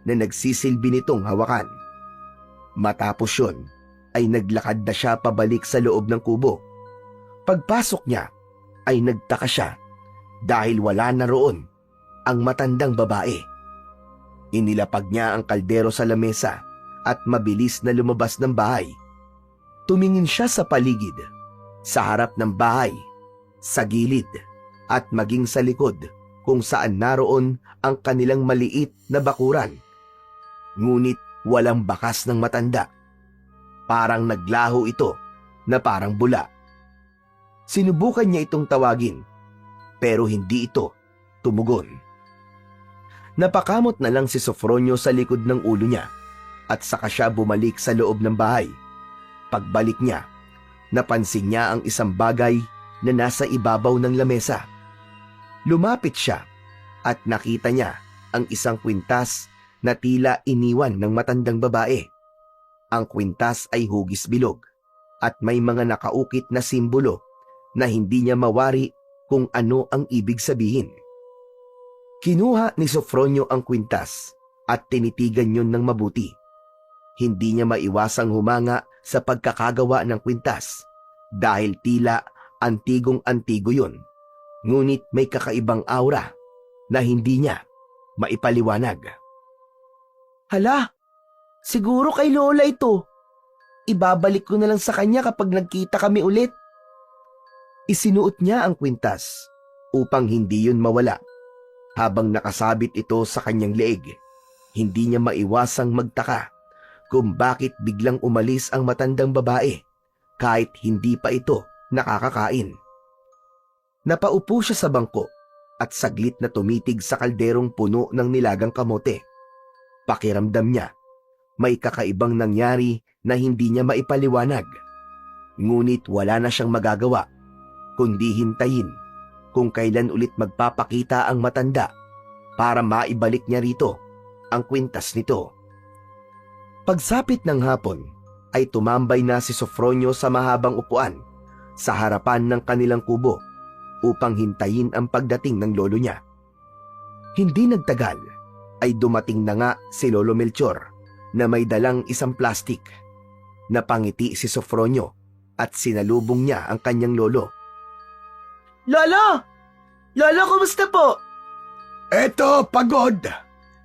na nagsisilbi nitong hawakan. Matapos yun, ay naglakad na siya pabalik sa loob ng kubo. Pagpasok niya, ay nagtaka siya dahil wala na roon ang matandang babae. Inilapag niya ang kaldero sa lamesa at mabilis na lumabas ng bahay. Tumingin siya sa paligid, sa harap ng bahay, sa gilid, at maging sa likod kung saan naroon ang kanilang maliit na bakuran. Ngunit walang bakas ng matanda. Parang naglaho ito na parang bula. Sinubukan niya itong tawagin, pero hindi ito tumugon. Napakamot na lang si Sofronio sa likod ng ulo niya at saka siya bumalik sa loob ng bahay. Pagbalik niya, napansin niya ang isang bagay na nasa ibabaw ng lamesa. Lumapit siya at nakita niya ang isang kwintas na tila iniwan ng matandang babae. Ang kwintas ay hugis bilog at may mga nakaukit na simbolo na hindi niya mawari kung ano ang ibig sabihin. Kinuha ni Sofronio ang kwintas at tinitigan yun ng mabuti. Hindi niya maiwasang humanga sa pagkakagawa ng kwintas dahil tila antigong-antigo yun. Ngunit may kakaibang aura na hindi niya maipaliwanag. Hala, siguro kay Lola ito. Ibabalik ko na lang sa kanya kapag nagkita kami ulit. Isinuot niya ang kwintas upang hindi yun mawala. Habang nakasabit ito sa kanyang leeg, hindi niya maiwasang magtaka kung bakit biglang umalis ang matandang babae kahit hindi pa ito nakakakain. Napaupo siya sa bangko at saglit na tumitig sa kalderong puno ng nilagang kamote. Pakiramdam niya, may kakaibang nangyari na hindi niya maipaliwanag. Ngunit wala na siyang magagawa, kundi hintayin kung kailan ulit magpapakita ang matanda para maibalik niya rito ang kwintas nito. Pagsapit ng hapon ay tumambay na si Sofronio sa mahabang upuan sa harapan ng kanilang kubo upang hintayin ang pagdating ng lolo niya. Hindi nagtagal ay dumating na nga si Lolo Melchor na may dalang isang plastik. Napangiti si Sofronio at sinalubong niya ang kanyang lolo. Lolo! Lolo, kumusta po? Eto, pagod.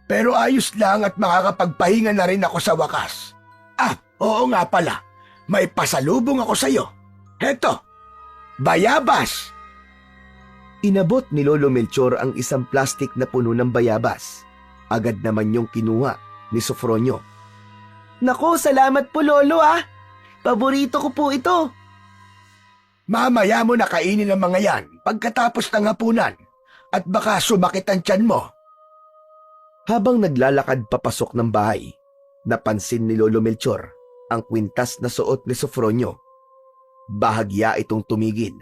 Pero ayos lang at makakapagpahinga na rin ako sa wakas. Oo nga pala. May pasalubong ako sa'yo. Eto, bayabas. Inabot ni Lolo Melchor ang isang plastik na puno ng bayabas. Agad naman yung kinuha ni Sofronio. Naku, salamat po Lolo ah. Paborito ko po ito. Mamaya mo na kainin ang mga yan pagkatapos ng hapunan at baka sumakit ang tiyan mo. Habang naglalakad papasok ng bahay, napansin ni Lolo Melchor ang kwintas na suot ni Sofronio. Bahagya itong tumigil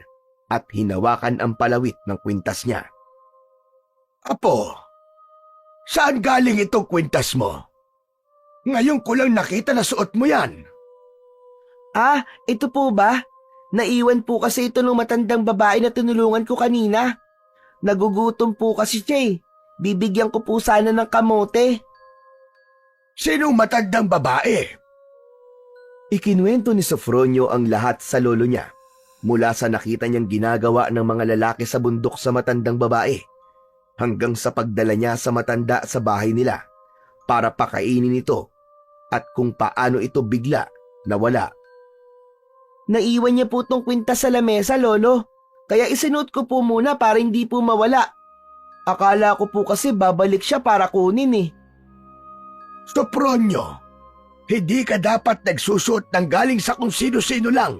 at hinawakan ang palawit ng kwintas niya. Apo, saan galing itong kwintas mo? Ngayon ko lang nakita na suot mo yan. Ah, ito po ba? Naiwan po kasi ito ng matandang babae na tinulungan ko kanina. Nagugutom po kasi siya eh. Bibigyan ko po sana ng kamote. Sinong matandang babae? Ikinuwento ni Sofronio ang lahat sa lolo niya, mula sa nakita niyang ginagawa ng mga lalaki sa bundok sa matandang babae, hanggang sa pagdala niya sa matanda sa bahay nila para pakainin ito at kung paano ito bigla nawala. Naiwan niya po tong kwintas sa lamesa, Lolo. Kaya isinuot ko po muna para hindi po mawala. Akala ko po kasi babalik siya para kunin eh. Sofronio, hindi ka dapat nagsusuot ng galing sa kung sino-sino lang,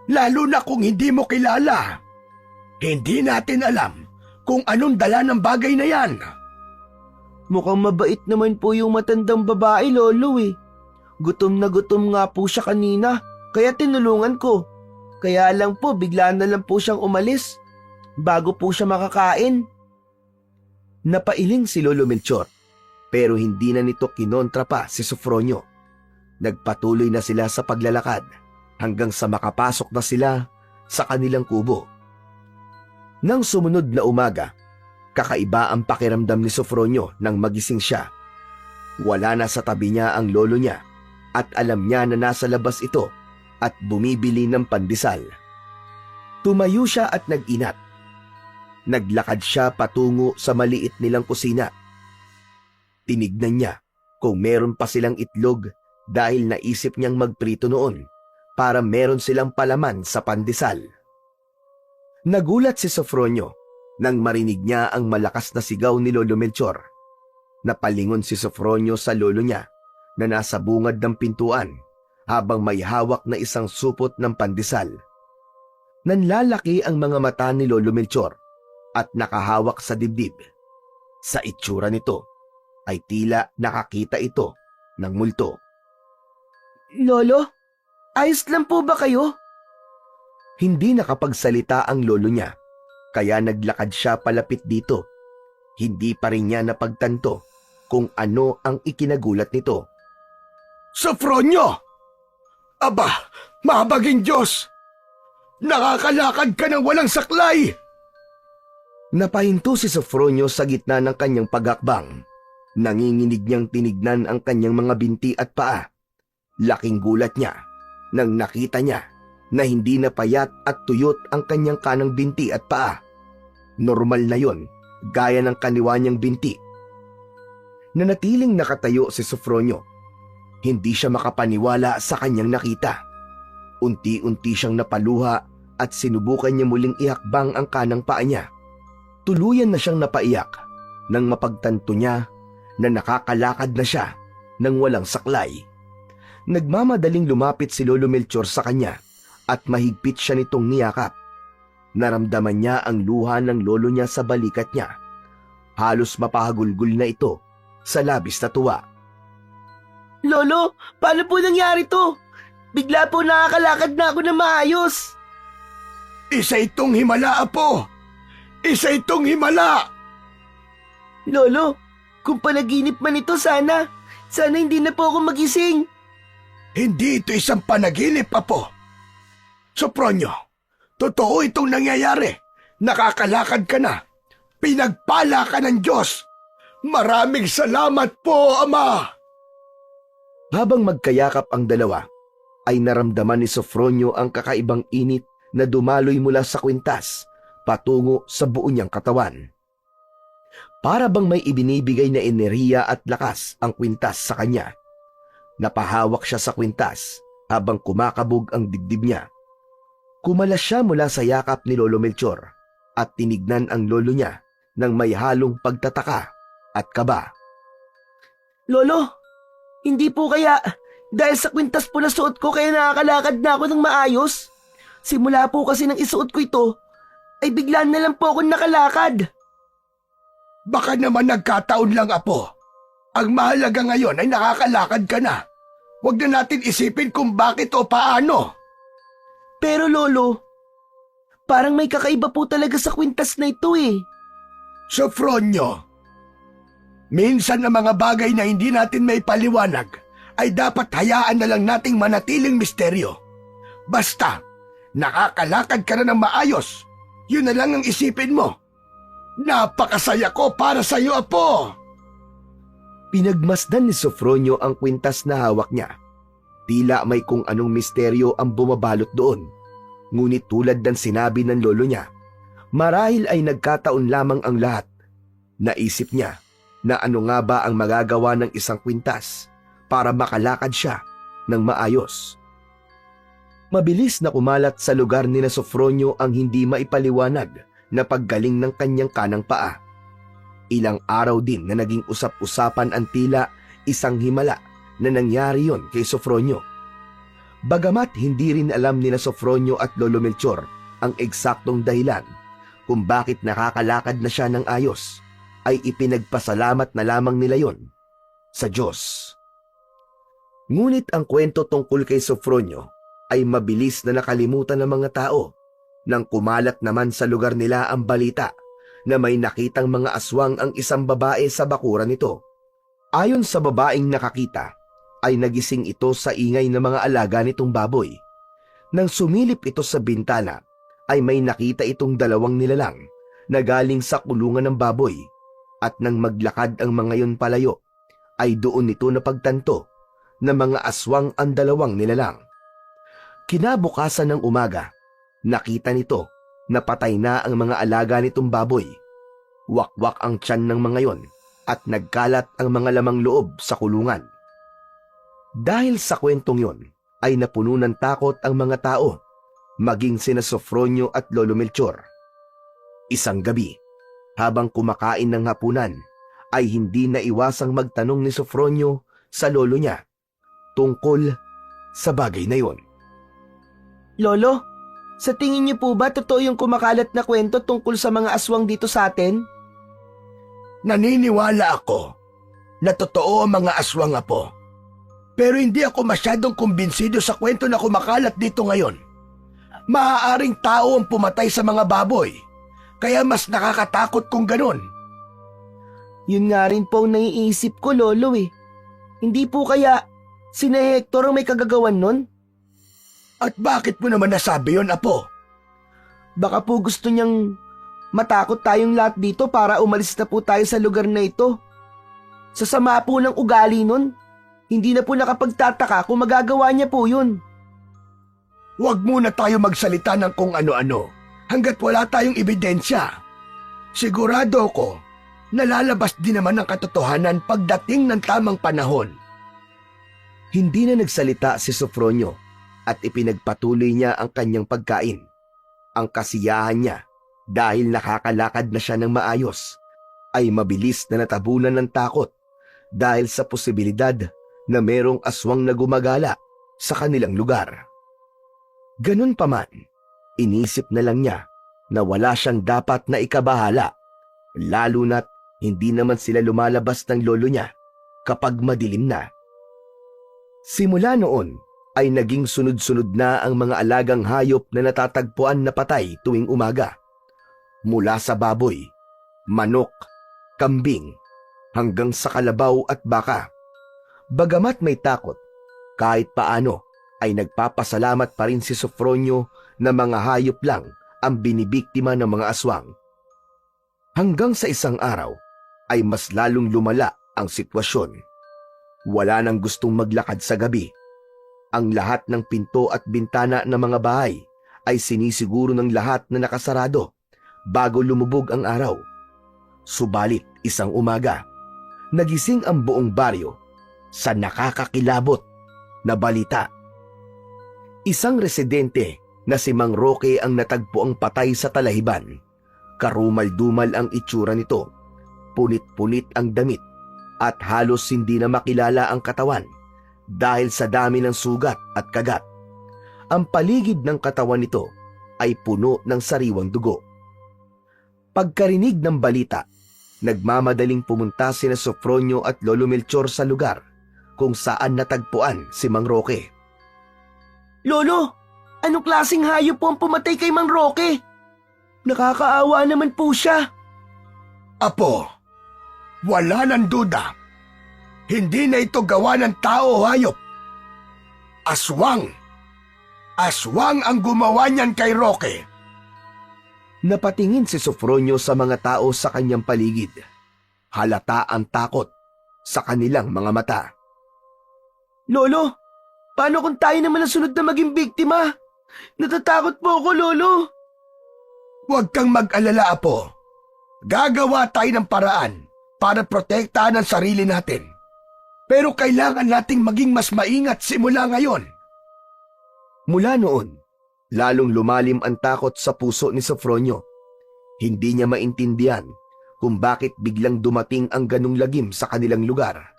lalo na kung hindi mo kilala. Hindi natin alam kung anong dala ng bagay na yan. Mukhang mabait naman po yung matandang babae, Lolo eh. Gutom na gutom nga po siya kanina, kaya tinulungan ko. Kaya lang po, bigla na lang po siyang umalis bago po siya makakain. Napailing si Lolo Melchor, pero hindi na nito kinontra pa si Sofronio. Nagpatuloy na sila sa paglalakad hanggang sa makapasok na sila sa kanilang kubo. Nang sumunod na umaga, kakaiba ang pakiramdam ni Sofronio nang magising siya. Wala na sa tabi niya ang lolo niya at alam niya na nasa labas ito at bumibili ng pandesal. Tumayo siya at nag-inat. Naglakad siya patungo sa maliit nilang kusina. Tinignan niya kung meron pa silang itlog dahil naisip niyang magprito noon para meron silang palaman sa pandesal. Nagulat si Sofronio nang marinig niya ang malakas na sigaw ni Lolo Melchor. Napalingon si Sofronio sa lolo niya na nasa bungad ng pintuan habang may hawak na isang supot ng pandesal. Nanlalaki ang mga mata ni Lolo Melchor at nakahawak sa dibdib. Sa itsura nito ay tila nakakita ito ng multo. Lolo, ayos lang po ba kayo? Hindi nakapagsalita ang lolo niya, kaya naglakad siya palapit dito. Hindi pa rin niya napagtanto kung ano ang ikinagulat nito. Sofronio! Aba, mabaging Diyos! Nakakalakad ka ng walang saklay! Napahinto si Sofronio sa gitna ng kanyang pagakbang. Nanginginig niyang tinignan ang kanyang mga binti at paa. Laking gulat niya nang nakita niya na hindi na payat at tuyot ang kanyang kanang binti at paa. Normal na yon, gaya ng kaliwa niyang binti. Nanatiling nakatayo si Sofronio. Hindi siya makapaniwala sa kanyang nakita. Unti-unti siyang napaluha at sinubukan niya muling ihakbang ang kanang paa niya. Tuluyan na siyang napaiyak nang mapagtanto niya na nakakalakad na siya nang walang saklay. Nagmamadaling lumapit si Lolo Melchor sa kanya at mahigpit siya nitong niyakap. Naramdaman niya ang luha ng lolo niya sa balikat niya. Halos mapahagulgul na ito sa labis na tuwa. Lolo, paano po nangyari to? Bigla po nakakalakad na ako na maayos. Isa itong himala, Apo! Isa itong himala! Lolo, kung panaginip man ito sana hindi na po ako magising. Hindi ito isang panaginip, Apo. Sopronio, totoo itong nangyayari. Nakakalakad ka na. Pinagpala ka ng Diyos. Maraming salamat po, Ama. Habang magkayakap ang dalawa, ay naramdaman ni Sofronio ang kakaibang init na dumaloy mula sa kwintas patungo sa buo niyang katawan. Para bang may ibinibigay na enerhiya at lakas ang kwintas sa kanya. Napahawak siya sa kwintas habang kumakabog ang dibdib niya. Kumalas siya mula sa yakap ni Lolo Melchor at tinignan ang lolo niya ng may halong pagtataka at kaba. Lolo, hindi po kaya dahil sa kwintas po na suot ko kaya nakakalakad na ako ng maayos? Simula po kasi nang isuot ko ito, ay biglaan na lang po ako nakalakad. Baka naman nagkataon lang, Apo. Ang mahalaga ngayon ay nakakalakad ka na. Huwag na natin isipin kung bakit o paano. Pero Lolo, parang may kakaiba po talaga sa kwintas na ito eh. Sofronio, minsan ang mga bagay na hindi natin may paliwanag ay dapat hayaan na lang nating manatiling misteryo. Basta, nakakalakad ka na ng maayos. Yun na lang ang isipin mo. Napakasaya ko para sa iyo, Apo! Pinagmasdan ni Sofronio ang kwintas na hawak niya. Tila may kung anong misteryo ang bumabalot doon. Ngunit tulad ng sinabi ng lolo niya, marahil ay nagkataon lamang ang lahat. Naisip niya na ano nga ba ang magagawa ng isang kwintas para makalakad siya ng maayos. Mabilis na kumalat sa lugar ni na Sofronio ang hindi maipaliwanag na paggaling ng kanyang kanang paa. Ilang araw din na naging usap-usapan ang tila isang himala na nangyari yon kay Sofronio. Bagamat hindi rin alam ni na Sofronio at Lolo Melchor ang eksaktong dahilan kung bakit nakakalakad na siya ng ayos, ay ipinagpasalamat na lamang nila yon sa Diyos. Ngunit ang kwento tungkol kay Sofronio ay mabilis na nakalimutan ng mga tao nang kumalat naman sa lugar nila ang balita na may nakitang mga aswang ang isang babae sa bakuran nito. Ayon sa babaeng nakakita, ay nagising ito sa ingay ng mga alaga nitong baboy. Nang sumilip ito sa bintana, ay may nakita itong dalawang nilalang na galing sa kulungan ng baboy, at nang maglakad ang mga yon palayo, ay doon nito napagtanto na mga aswang ang dalawang nilalang. Kinabukasan ng umaga, nakita nito na patay na ang mga alaga nitong baboy. Wakwak ang tiyan ng mga yon at nagkalat ang mga lamang loob sa kulungan. Dahil sa kwentong yon ay napuno ng takot ang mga tao, maging sina Sofronio at Lolo Melchor. Isang gabi, habang kumakain ng hapunan, ay hindi naiwasang magtanong ni Sofronio sa lolo niya tungkol sa bagay na yon. Lolo, sa tingin niyo po ba totoo yung kumakalat na kwento tungkol sa mga aswang dito sa atin? Naniniwala ako na totoo ang mga aswang, Apo. Pero hindi ako masyadong kumbinsido sa kwento na kumakalat dito ngayon. Maaaring tao ang pumatay sa mga baboy, kaya mas nakakatakot kung ganun. Yun nga rin po ang naiisip ko, Lolo eh. Hindi po kaya sina Hector ang may kagagawan nun? At bakit mo naman nasabi yon, Apo? Baka po gusto niyang matakot tayong lahat dito para umalis na po tayo sa lugar na ito. Sa sama po ng ugali nun, hindi na po nakapagtataka kung magagawa niya po yun. Huwag muna tayo magsalita ng kung ano-ano hanggat wala tayong ebidensya. Sigurado ko, nalalabas din naman ang katotohanan pagdating ng tamang panahon. Hindi na nagsalita si Sofronio at ipinagpatuloy niya ang kanyang pagkain. Ang kasiyahan niya dahil nakakalakad na siya ng maayos ay mabilis na natabunan ng takot dahil sa posibilidad na merong aswang na gumagala sa kanilang lugar. Ganun pa man, inisip na lang niya na wala siyang dapat na ikabahala, lalo na't hindi naman sila lumalabas ng lolo niya kapag madilim na. Simula noon ay naging sunod-sunod na ang mga alagang hayop na natatagpuan na patay tuwing umaga. Mula sa baboy, manok, kambing, hanggang sa kalabaw at baka. Bagamat may takot, kahit paano ay nagpapasalamat pa rin si Sofronio na mga hayop lang ang binibiktima ng mga aswang. Hanggang sa isang araw ay mas lalong lumala ang sitwasyon. Wala nang gustong maglakad sa gabi. Ang lahat ng pinto at bintana ng mga bahay ay sinisiguro ng lahat na nakasarado bago lumubog ang araw. Subalit isang umaga, nagising ang buong baryo sa nakakakilabot na balita. Isang residente na si Mang Roque ang natagpuang patay sa talahiban. Karumal-dumal ang itsura nito, punit-punit ang damit at halos hindi na makilala ang katawan dahil sa dami ng sugat at kagat. Ang paligid ng katawan nito ay puno ng sariwang dugo. Pagkarinig ng balita, nagmamadaling pumunta sina Sofronio at Lolo Melchor sa lugar kung saan natagpuan si Mang Roque. Lolo, anong klaseng hayop po ang pumatay kay Mang Roque? Nakakaawa naman po siya. Apo, wala ng duda. Hindi na ito gawa ng tao o hayop. Aswang. Aswang ang gumawa niyan kay Roque. Napatingin si Sofronio sa mga tao sa kanyang paligid. Halata ang takot sa kanilang mga mata. Lolo, paano kung tayo naman ang sunod na maging biktima? Natatakot po ako, Lolo. Huwag kang mag-alala, Apo. Gagawa tayo ng paraan para protektahan ang sarili natin. Pero kailangan nating maging mas maingat simula ngayon. Mula noon, lalong lumalim ang takot sa puso ni Sofronio. Hindi niya maintindihan kung bakit biglang dumating ang ganung lagim sa kanilang lugar.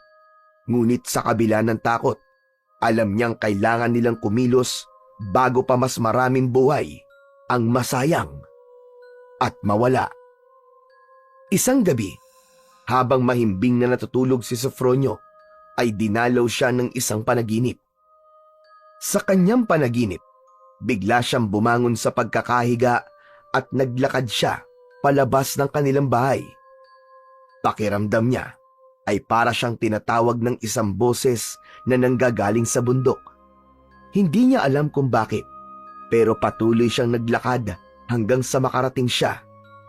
Ngunit sa kabila ng takot, alam niyang kailangan nilang kumilos bago pa mas maraming buhay ang masayang at mawala. Isang gabi, habang mahimbing na natutulog si Sofronio, ay dinalaw siya ng isang panaginip. Sa kanyang panaginip, bigla siyang bumangon sa pagkakahiga at naglakad siya palabas ng kanilang bahay. Pakiramdam niya ay para siyang tinatawag ng isang boses na nanggagaling sa bundok. Hindi niya alam kung bakit, pero patuloy siyang naglakad hanggang sa makarating siya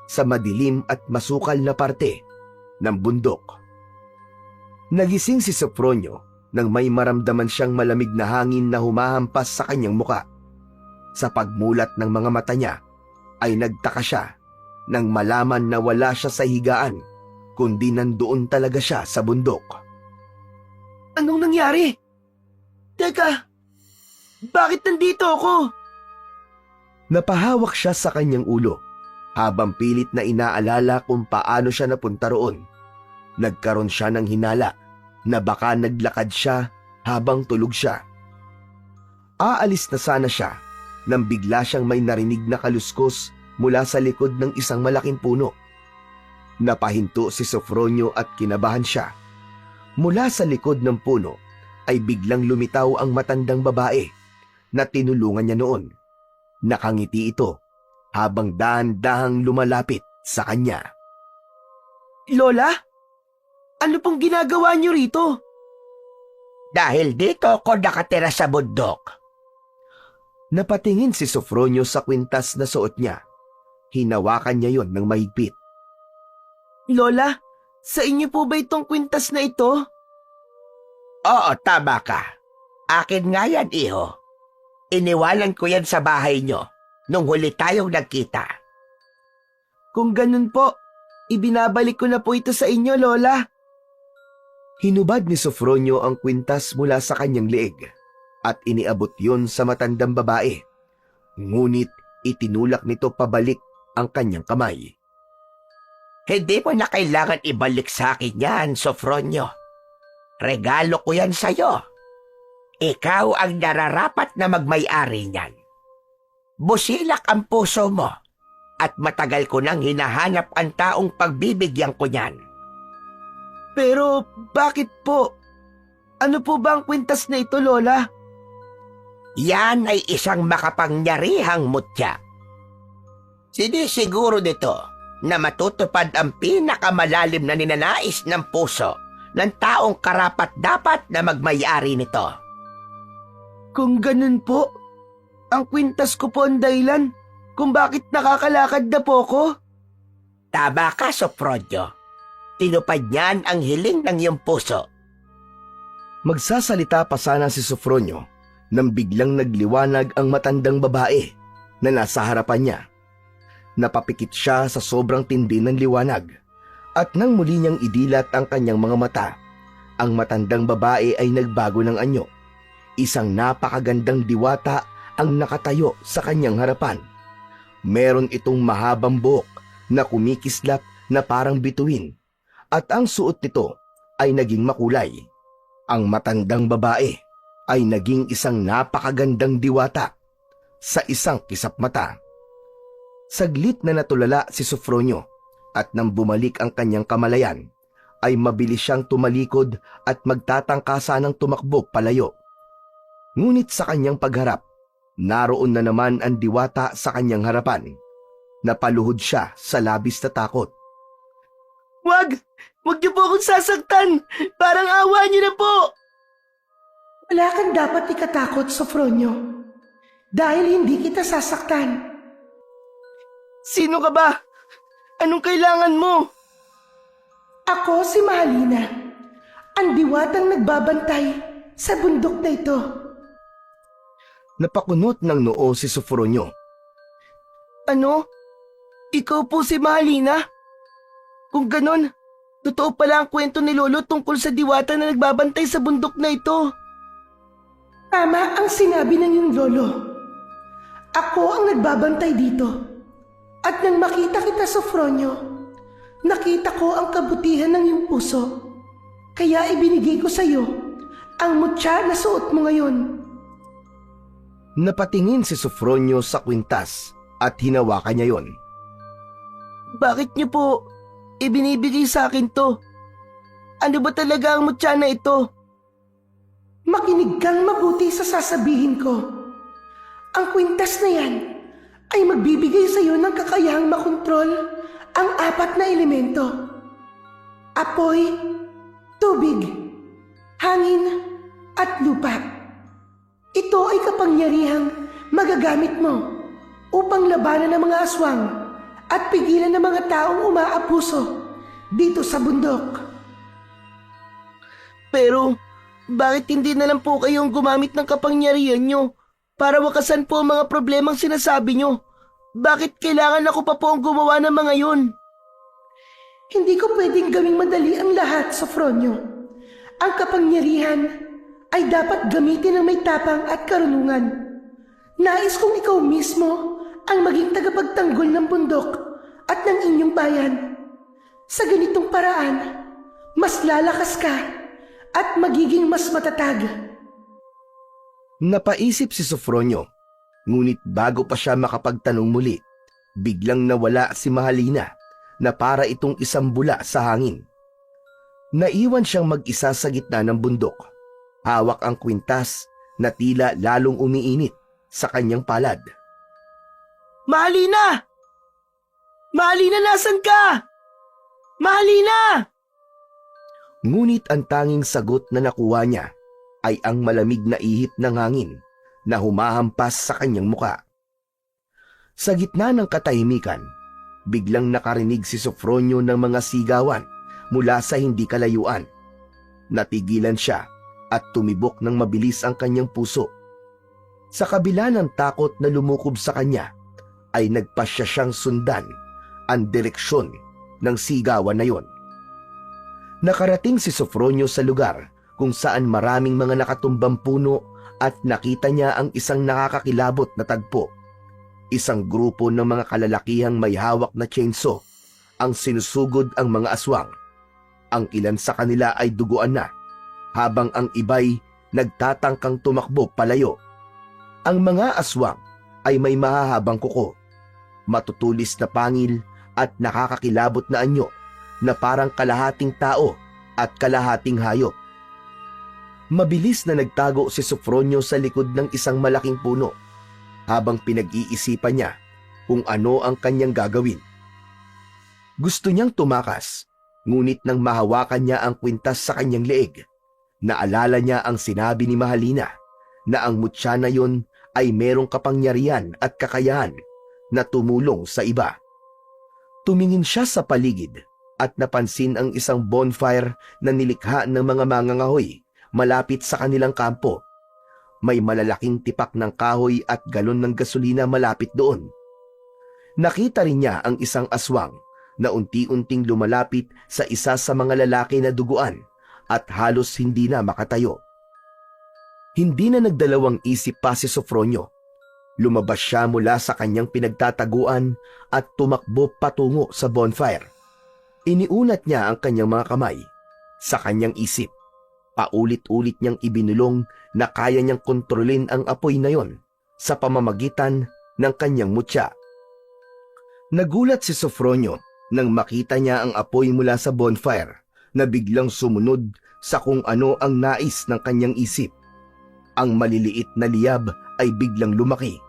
sa madilim at masukal na parte ng bundok. Nagising si Sofronio nang may maramdaman siyang malamig na hangin na humahampas sa kanyang muka. Sa pagmulat ng mga mata niya, ay nagtaka siya nang malaman na wala siya sa higaan, kundi nandoon talaga siya sa bundok. Anong nangyari? Teka, bakit nandito ako? Napahawak siya sa kanyang ulo habang pilit na inaalala kung paano siya napunta roon. Nagkaroon siya ng hinala na baka naglakad siya habang tulog siya. Aalis na sana siya nang bigla siyang may narinig na kaluskos mula sa likod ng isang malaking puno. Napahinto si Sofronio at kinabahan siya. Mula sa likod ng puno ay biglang lumitaw ang matandang babae na tinulungan niya noon. Nakangiti ito habang dahan-dahang lumalapit sa kanya. Lola? Ano pong ginagawa niyo rito? Dahil dito ako nakatira sa bundok. Napatingin si Sofronio sa kwintas na suot niya. Hinawakan niya yon ng mahigpit. Lola, Sa inyo po ba itong kwintas na ito? Oo, tama ka. Akin nga yan, iho. Iniwanan ko yan sa bahay nyo nung huli tayong nagkita. Kung ganun po, ibinabalik ko na po ito sa inyo, Lola. Hinubad ni Sofronio ang kwintas mula sa kanyang leeg at iniabot yon sa matandang babae. Ngunit itinulak nito pabalik ang kanyang kamay. Hindi mo na kailangan ibalik sa akin yan, Sofronio. Regalo ko yan sa'yo. Ikaw ang nararapat na magmay-ari niyan. Busilak ang puso mo at matagal ko nang hinahanap ang taong pagbibigyan ko niyan. Pero bakit po? Ano po ba ang kwintas na ito, Lola? Yan ay isang makapangyarihang mutya. Sinisiguro nito na matutupad ang pinakamalalim na ninanais ng puso ng taong karapat-dapat na magmay-ari nito. Kung ganun po, ang kwintas ko po ang dahilan kung bakit nakakalakad na po ko. Tama ka, Sofronio. Tinupad niyan ang hiling ng iyong puso. Magsasalita pa sana si Sofronio nang biglang nagliwanag ang matandang babae na nasa harapan niya. Napapikit siya sa sobrang tindi ng liwanag at nang muli niyang idilat ang kanyang mga mata, ang matandang babae ay nagbago ng anyo. Isang napakagandang diwata ang nakatayo sa kanyang harapan. Meron itong mahabang buhok na kumikislap na parang bituin at ang suot nito ay naging makulay. Ang matandang babae ay naging isang napakagandang diwata sa isang kisap mata. Saglit na natulala si Sofronio at nang bumalik ang kanyang kamalayan, ay mabilis siyang tumalikod at magtatangka sanang tumakbo palayo. Ngunit sa kanyang pagharap, naroon na naman ang diwata sa kanyang harapan. Napaluhod siya sa labis na takot. Wag! Wag niyo po akong sasaktan! Parang awa niyo na po! Wala kang dapat ikatakot, Sofronio. Dahil hindi kita sasaktan. Sino ka ba? Anong kailangan mo? Ako si Mahalina, ang diwatang nagbabantay sa bundok na ito. Napakunot ng noo si Sofronio. Ano? Ikaw po si Mahalina? Kung ganon, totoo pala ang kwento ni Lolo tungkol sa diwata na nagbabantay sa bundok na ito. Tama ang sinabi ng iyong lolo. Ako ang nagbabantay dito. At nang makita kita, Sofronio, nakita ko ang kabutihan ng iyong puso. Kaya ibinigay ko sa iyo ang mutya na suot mo ngayon. Napatingin si Sofronio sa kwintas at hinawakan niya yon. Bakit niyo po ibinibigay sa akin to? Ano ba talaga ang mutya na ito? Makinig kang mabuti sa sasabihin ko. Ang kwintas na yan ay magbibigay sa iyo ng kakayahang makontrol ang 4 na elemento. Apoy, tubig, hangin, at lupa. Ito ay kapangyarihang magagamit mo upang labanan ng mga aswang at pigilan ng mga taong umaabuso dito sa bundok. Pero bakit hindi na lang po kayong gumamit ng kapangyarihan nyo para wakasan po ang mga problemang sinasabi nyo? Bakit kailangan ako pa po ang gumawa ng mga yun? Hindi ko pwedeng gawing madali ang lahat, Sofronio. Ang kapangyarihan ay dapat gamitin ng may tapang at karunungan. Nais kong ikaw mismo ang maging tagapagtanggol ng bundok at ng inyong bayan. Sa ganitong paraan, mas lalakas ka at magiging mas matatag. Napaisip si Sofronio, ngunit bago pa siya makapagtanong muli, biglang nawala si Mahalina na para itong isang bula sa hangin. Naiwan siyang mag-isa sa gitna ng bundok. Hawak ang kwintas na tila lalong umiinit sa kanyang palad. Mahalina! Mahalina, nasan ka? Mahalina! Ngunit ang tanging sagot na nakuha niya ay ang malamig na ihip ng hangin na humahampas sa kanyang muka. Sa gitna ng katahimikan, biglang nakarinig si Sofronio ng mga sigawan mula sa hindi kalayuan. Natigilan siya at tumibok ng mabilis ang kanyang puso. Sa kabila ng takot na lumukob sa kanya, ay nagpasya siyang sundan ang direksyon ng sigawan na yon. Nakarating si Sofronio sa lugar kung saan maraming mga nakatumbang puno at nakita niya ang isang nakakakilabot na tagpo. Isang grupo ng mga kalalakihang may hawak na chainsaw ang sinusugod ang mga aswang. Ang ilan sa kanila ay duguan na, habang ang iba'y nagtatangkang tumakbo palayo. Ang mga aswang ay may mahahabang kuko, matutulis na pangil at nakakakilabot na anyo na parang kalahating tao at kalahating hayop. Mabilis na nagtago si Sofronio sa likod ng isang malaking puno habang pinag-iisipan niya kung ano ang kanyang gagawin. Gusto niyang tumakas, ngunit nang mahawakan niya ang kwintas sa kanyang leeg, naalala niya ang sinabi ni Mahalina na ang mutya na yon ay merong kapangyarihan at kakayahan na tumulong sa iba. Tumingin siya sa paligid at napansin ang isang bonfire na nilikha ng mga mangangahoy malapit sa kanilang kampo. May malalaking tipak ng kahoy at galon ng gasolina malapit doon. Nakita rin niya ang isang aswang na unti-unting lumalapit sa isa sa mga lalaki na duguan at halos hindi na makatayo. Hindi na nagdalawang isip pa si Sofronio. Lumabas siya mula sa kanyang pinagtataguan at tumakbo patungo sa bonfire. Iniunat niya ang kanyang mga kamay. Sa kanyang isip, paulit-ulit niyang ibinulong na kaya niyang kontrolin ang apoy na yon sa pamamagitan ng kanyang mutya. Nagulat si Sofronio nang makita niya ang apoy mula sa bonfire na biglang sumunod sa kung ano ang nais ng kanyang isip. Ang maliliit na liyab ay biglang lumaki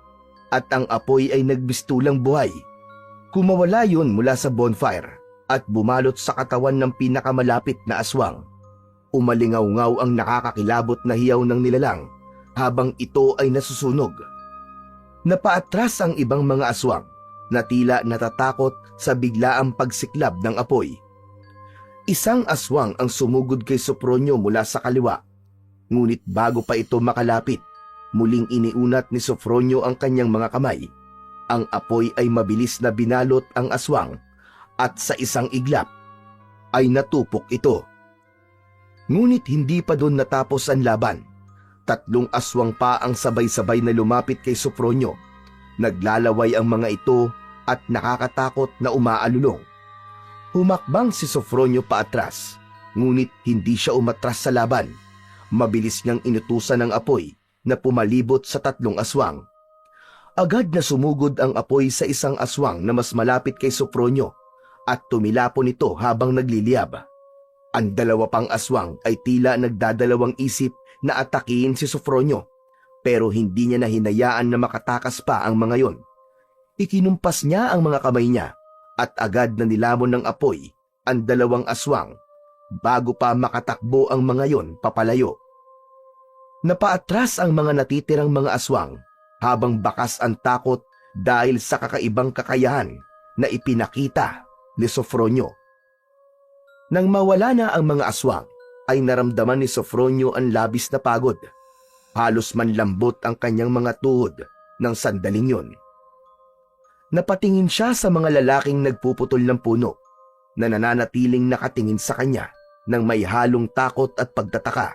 at ang apoy ay nagbistulang buhay. Kumawala yun mula sa bonfire at bumalot sa katawan ng pinakamalapit na aswang. Umalingaw-ngaw ang nakakakilabot na hiyaw ng nilalang habang ito ay nasusunog. Napaatras ang ibang mga aswang na tila natatakot sa biglaang pagsiklab ng apoy. Isang aswang ang sumugod kay Sofronio mula sa kaliwa. Ngunit bago pa ito makalapit, muling iniunat ni Sofronio ang kanyang mga kamay. Ang apoy ay mabilis na binalot ang aswang at sa isang iglap ay natupok ito. Ngunit hindi pa doon natapos ang laban. 3 aswang pa ang sabay-sabay na lumapit kay Sofronio. Naglalaway ang mga ito at nakakatakot na umaalulong. Humakbang si Sofronio paatras, ngunit hindi siya umatras sa laban. Mabilis niyang inutusan ng apoy na pumalibot sa 3 aswang. Agad na sumugod ang apoy sa isang aswang na mas malapit kay Sofronio at tumilapon ito habang nagliliyab. Ang 2 pang aswang ay tila nagdadalawang isip na atakihin si Sofronio, pero hindi niya na hinayaan na makatakas pa ang mga yon. Ikinumpas niya ang mga kamay niya at agad na nilamon ng apoy ang 2 aswang bago pa makatakbo ang mga yon papalayo. Napaatras ang mga natitirang mga aswang habang bakas ang takot dahil sa kakaibang kakayahan na ipinakita ni Sofronio. Nang mawala na ang mga aswang, ay naramdaman ni Sofronio ang labis na pagod. Halos manlambot ang kanyang mga tuhod ng sandaling yon. Napatingin siya sa mga lalaking nagpuputol ng puno na nananatiling nakatingin sa kanya ng may halong takot at pagtataka.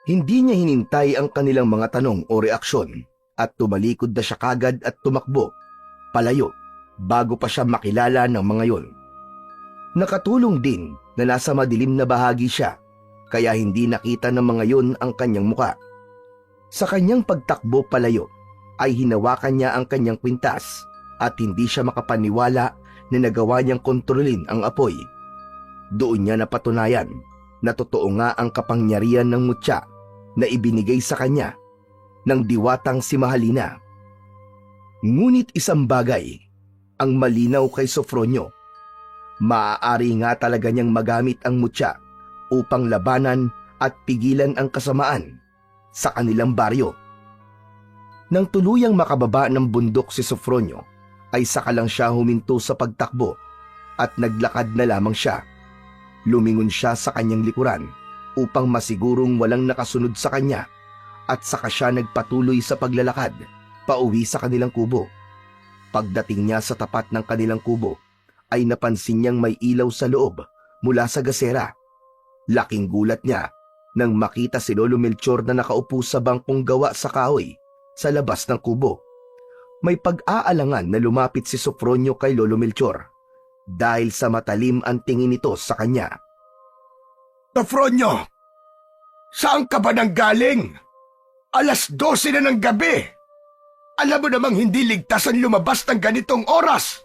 Hindi niya hinintay ang kanilang mga tanong o reaksyon at tumalikod na siya kagad at tumakbo palayo bago pa siya makilala ng mga yon. Nakatulong din na nasa madilim na bahagi siya kaya hindi nakita ng mga yon ang kanyang muka. Sa kanyang pagtakbo palayo ay hinawakan niya ang kanyang kwintas at hindi siya makapaniwala na nagawa niyang kontrolin ang apoy. Doon niya napatunayan na totoo nga ang kapangyarihan ng mutya na ibinigay sa kanya ng diwatang si Mahalina. Ngunit isang bagay ang malinaw kay Sofronio. Maaari nga talaga niyang magamit ang mutya upang labanan at pigilan ang kasamaan sa kanilang baryo. Nang tuluyang makababa ng bundok si Sofronio, ay saka lang siya huminto sa pagtakbo at naglakad na lamang siya. Lumingon siya sa kanyang likuran upang masigurong walang nakasunod sa kanya at saka siya nagpatuloy sa paglalakad pauwi sa kanilang kubo. Pagdating niya sa tapat ng kanilang kubo ay napansin niyang may ilaw sa loob mula sa gasera. Laking gulat niya nang makita si Lolo Melchor na nakaupo sa bangkong gawa sa kahoy sa labas ng kubo. May pag-aalangan na lumapit si Sofronio kay Lolo Melchor dahil sa matalim ang tingin nito sa kanya. Sofronio, saan ka ba nang galing? 12:00 na ng gabi. Alam mo namang hindi ligtas ang lumabas ng ganitong oras.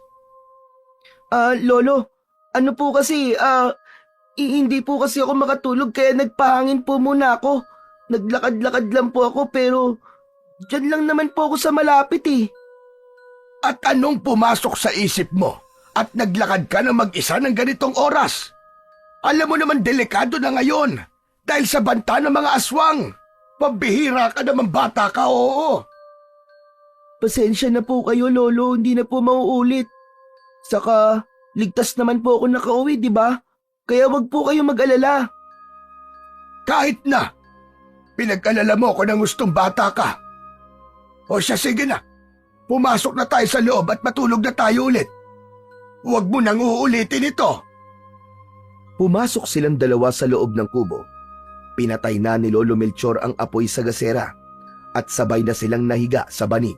Lolo, ano po kasi, hindi po kasi ako makatulog kaya nagpahangin po muna ako. Naglakad-lakad lang po ako pero dyan lang naman po ako sa malapit eh. At anong pumasok sa isip mo at naglakad ka na mag-isa ng ganitong oras? Alam mo naman delikado na ngayon dahil sa banta ng mga aswang. Pambihira ka naman bata ka, oo. Pasensya na po kayo, Lolo, hindi na po mauulit. Saka, ligtas naman po ako nakauwi, di ba? Kaya wag po kayo mag-alala. Kahit na, pinag-alala mo ko ng gustong bata ka. O siya, sige na. Pumasok na tayo sa loob at matulog na tayo ulit. Huwag mo nang uulitin ito. Pumasok silang dalawa sa loob ng kubo. Pinatay na ni Lolo Melchor ang apoy sa gasera at sabay na silang nahiga sa banig.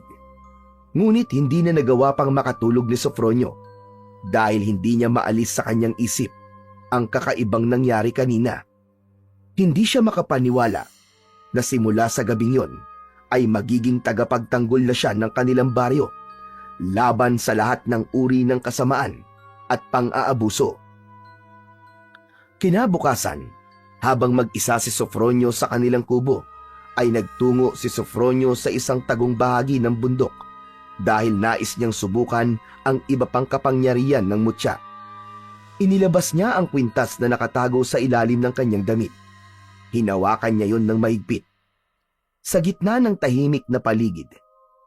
Ngunit hindi na nagawa pang makatulog ni Sofronio dahil hindi niya maalis sa kanyang isip ang kakaibang nangyari kanina. Hindi siya makapaniwala na simula sa gabing yon ay magiging tagapagtanggol na siya ng kanilang baryo laban sa lahat ng uri ng kasamaan at pang-aabuso. Kinabukasan, habang mag-isa si Sofronio sa kanilang kubo, ay nagtungo si Sofronio sa isang tagong bahagi ng bundok dahil nais niyang subukan ang iba pang kapangyarihan ng mutya. Inilabas niya ang kwintas na nakatago sa ilalim ng kanyang damit. Hinawakan niya yon ng mahigpit. Sa gitna ng tahimik na paligid,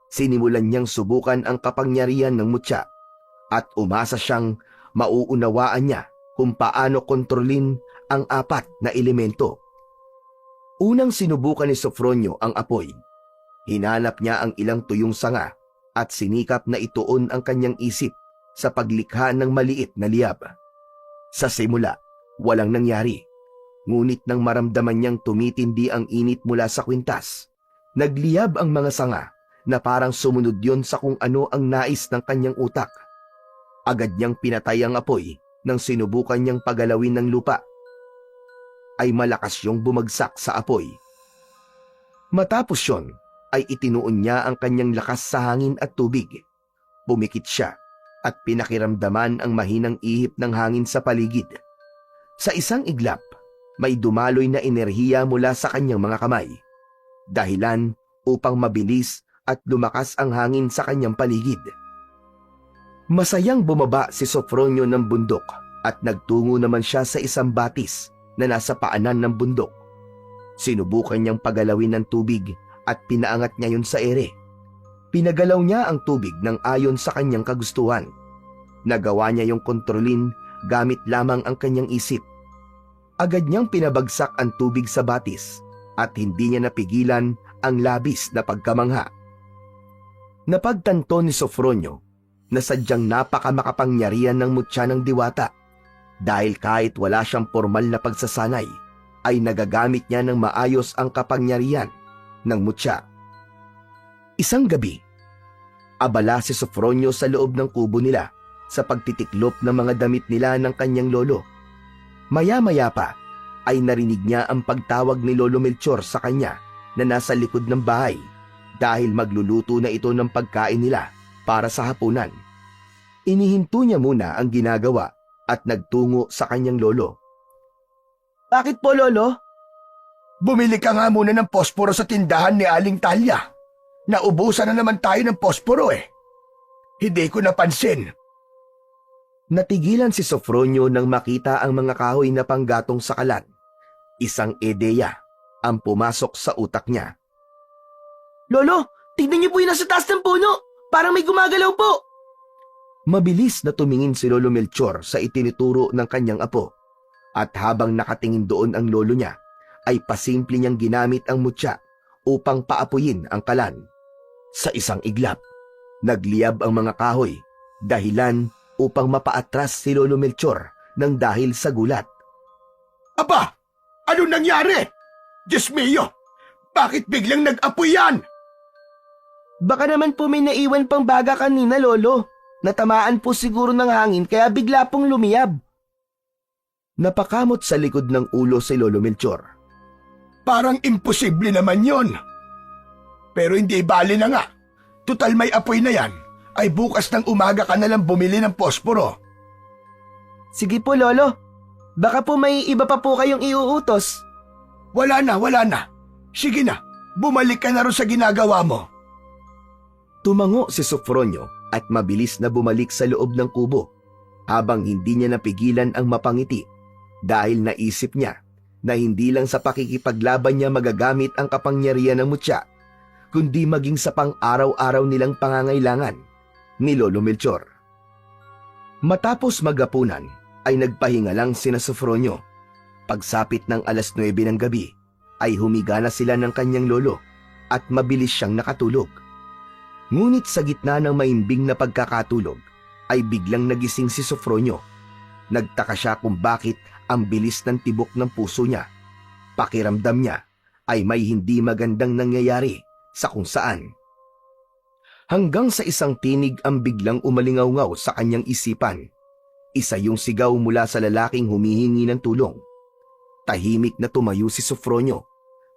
sinimulan niyang subukan ang kapangyarihan ng mutya at umasa siyang mauunawaan niya kung paano kontrolin ang 4 na elemento. Unang sinubukan ni Sofronio ang apoy. Hinanap niya ang ilang tuyong sanga at sinikap na ituon ang kanyang isip sa paglikha ng maliit na liyab. Sa simula, walang nangyari. Ngunit nang maramdaman niyang tumitindi ang init mula sa kwintas, nagliyab ang mga sanga na parang sumunod yon sa kung ano ang nais ng kanyang utak. Agad niyang pinatay ang apoy nang sinubukan niyang pagalawin ng lupa. Ay malakas yung bumagsak sa apoy. Matapos yon, ay itinuon niya ang kanyang lakas sa hangin at tubig. Pumikit siya at pinakiramdaman ang mahinang ihip ng hangin sa paligid. Sa isang iglap, may dumaloy na enerhiya mula sa kanyang mga kamay. Dahilan upang mabilis at lumakas ang hangin sa kanyang paligid. Masayang bumaba si Sofronio ng bundok at nagtungo naman siya sa isang batis na nasa paanan ng bundok. Sinubukan niyang pagalawin ng tubig at pinaangat niya yun sa ere. Pinagalaw niya ang tubig ng ayon sa kanyang kagustuhan. Nagawa niya yung kontrolin gamit lamang ang kanyang isip. Agad niyang pinabagsak ang tubig sa batis at hindi niya napigilan ang labis na pagkamangha. Napagtanto ni Sofronio na sadyang napakamakapangyarihan ng mutya ng diwata dahil kahit wala siyang formal na pagsasanay ay nagagamit niya ng maayos ang kapangyarihan ng mutya. Isang gabi, abala si Sofronio sa loob ng kubo nila sa pagtitiklop ng mga damit nila ng kanyang lolo. Maya-maya pa ay narinig niya ang pagtawag ni Lolo Melchor sa kanya na nasa likod ng bahay dahil magluluto na ito ng pagkain nila para sa hapunan. Inihinto niya muna ang ginagawa at nagtungo sa kanyang lolo. Bakit po, Lolo? Bumili ka nga muna ng posporo sa tindahan ni Aling Talya. Naubusan na naman tayo ng posporo eh. Hindi ko napansin. Natigilan si Sofronio nang makita ang mga kahoy na panggatong sa kalan. Isang ideya ang pumasok sa utak niya. Lolo, tignan niyo po yung nasa taas ng puno. Parang may gumagalaw po. Mabilis na tumingin si Lolo Melchor sa itinuturo ng kanyang apo At habang nakatingin doon ang lolo niya, ay pasimple niyang ginamit ang mutya upang paapuyin ang kalan. Sa isang iglap, nagliyab ang mga kahoy, dahilan upang mapaatras si Lolo Melchor nang dahil sa gulat. Aba! Ano nangyari? Diyos mio! Bakit biglang nag-apoy yan? Baka naman po may naiwan pang baga kanina, Lolo. Natamaan po siguro ng hangin kaya bigla pong lumiyab. Napakamot sa likod ng ulo si Lolo Melchor. Parang imposible naman yon. Pero hindi bali na nga. Tutal may apoy na yan, ay bukas ng umaga ka na lang bumili ng posporo. Sige po, Lolo. Baka po may iba pa po kayong iuutos. Wala na. Sige na, bumalik ka na rin sa ginagawa mo. Tumango si Sofronio at mabilis na bumalik sa loob ng kubo habang hindi niya napigilan ang mapangiti dahil naisip niya na hindi lang sa pakikipaglaban niya magagamit ang kapangyarihan ng mutya, kundi maging sa pang-araw-araw nilang pangangailangan ni Lolo Melchor. Matapos magapunan ay nagpahinga lang sina Sofronio. Pagsapit ng 9:00 ng gabi ay humiga na sila ng kanyang lolo at mabilis siyang nakatulog. Ngunit sa gitna ng maimbing na pagkakatulog ay biglang nagising si Sofronio. Nagtaka siya kung bakit ang bilis ng tibok ng puso niya. Pakiramdam niya ay may hindi magandang nangyayari sa kung saan. Hanggang sa isang tinig ang biglang umalingaw-ngaw sa kanyang isipan. Isa yung sigaw mula sa lalaking humihingi ng tulong. Tahimik na tumayo si Sofronio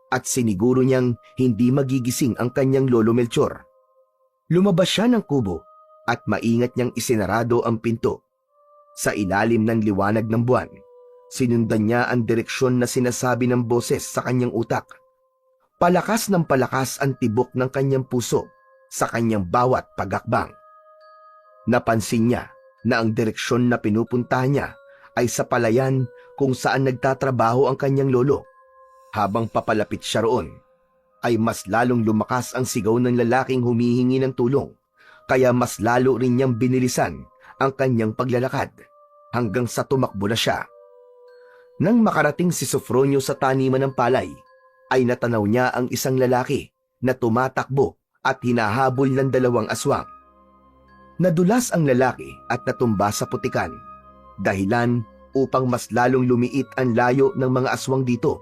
at siniguro niyang hindi magigising ang kanyang Lolo Melchor. Lumabas siya ng kubo at maingat niyang isinarado ang pinto. Sa ilalim ng liwanag ng buwan, sinundan niya ang direksyon na sinasabi ng boses sa kanyang utak. Palakas ng palakas ang tibok ng kanyang puso sa kanyang bawat pagakbang. Napansin niya na ang direksyon na pinupuntahan niya ay sa palayan kung saan nagtatrabaho ang kanyang lolo. Habang papalapit siya roon, ay mas lalong lumakas ang sigaw ng lalaking humihingi ng tulong, kaya mas lalo rin niyang binilisan ang kanyang paglalakad hanggang sa tumakbo na siya. Nang makarating si Sofronio sa taniman ng palay, ay natanaw niya ang isang lalaki na tumatakbo at hinahabol ng 2 aswang. Nadulas ang lalaki at natumba sa putikan, dahilan upang mas lalong lumiit ang layo ng mga aswang dito.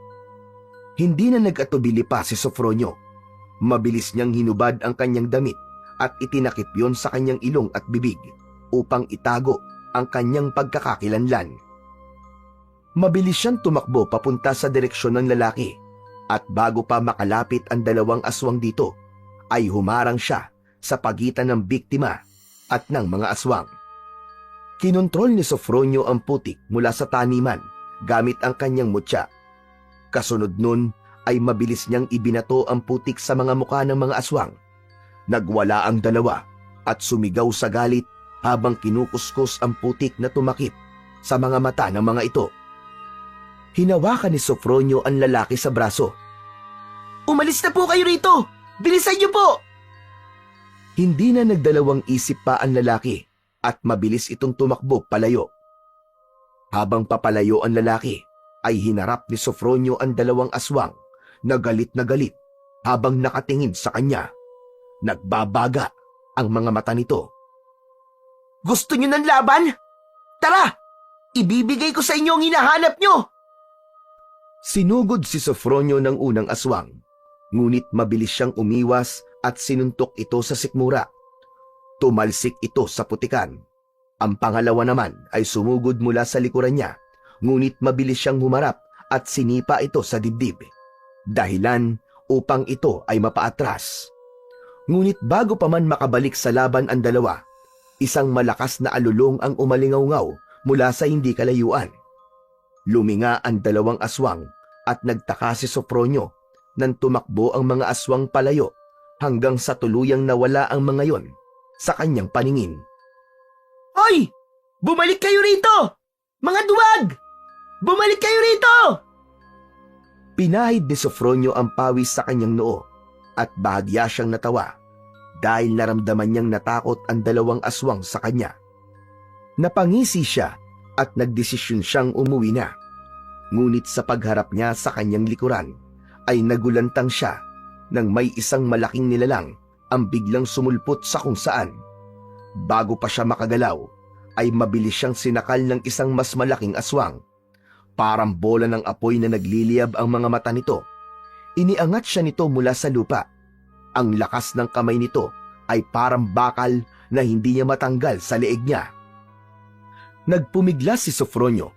Hindi na nag-atubili pa si Sofronio. Mabilis niyang hinubad ang kanyang damit at itinakip yon sa kanyang ilong at bibig upang itago ang kanyang pagkakakilanlan. Mabilis siyang tumakbo papunta sa direksyon ng lalaki at bago pa makalapit ang 2 aswang dito, ay humarang siya sa pagitan ng biktima at ng mga aswang. Kinontrol ni Sofronio ang putik mula sa taniman gamit ang kanyang mutya. Kasunod nun ay mabilis niyang ibinato ang putik sa mga mukha ng mga aswang. Nagwala ang 2 at sumigaw sa galit habang kinukuskus ang putik na tumakip sa mga mata ng mga ito. Hinawakan ni Sofronio ang lalaki sa braso. Umalis na po kayo rito! Bilisan niyo po! Hindi na nagdalawang isip pa ang lalaki at mabilis itong tumakbo palayo. Habang papalayo ang lalaki, ay hinarap ni Sofronio ang 2 aswang na galit habang nakatingin sa kanya. Nagbabaga ang mga mata nito. Gusto niyo ng laban? Tara! Ibibigay ko sa inyo ang hinahanap niyo! Sinugod si Sofronio ng unang aswang, ngunit mabilis siyang umiwas at sinuntok ito sa sikmura. Tumalsik ito sa putikan. Ang pangalawa naman ay sumugod mula sa likuran niya, ngunit mabilis siyang humarap at sinipa ito sa dibdib, dahilan upang ito ay mapaatras. Ngunit bago pa man makabalik sa laban ang 2, isang malakas na alulong ang umalingaw-ngaw mula sa hindi kalayuan. Luminga ang 2 aswang at nagtaka si Sofronio nang tumakbo ang mga aswang palayo hanggang sa tuluyang nawala ang mga yon sa kanyang paningin. Hoy! Bumalik kayo rito! Mga duwag! Bumalik kayo rito! Pinahid ni Sofronio ang pawis sa kanyang noo at bahagya siyang natawa dahil naramdaman niyang natakot ang 2 aswang sa kanya. Napangisi siya at nagdesisyon siyang umuwi na Ngunit sa pagharap niya sa kanyang likuran, ay nagulantang siya nang may isang malaking nilalang ang biglang sumulpot sa kung saan. Bago pa siya makagalaw, ay mabilis siyang sinakal ng isang mas malaking aswang. Parang bola ng apoy na nagliliyab ang mga mata nito. Iniangat siya nito mula sa lupa. Ang lakas ng kamay nito ay parang bakal na hindi niya matanggal sa leeg niya. Nagpumigla si Sofronio.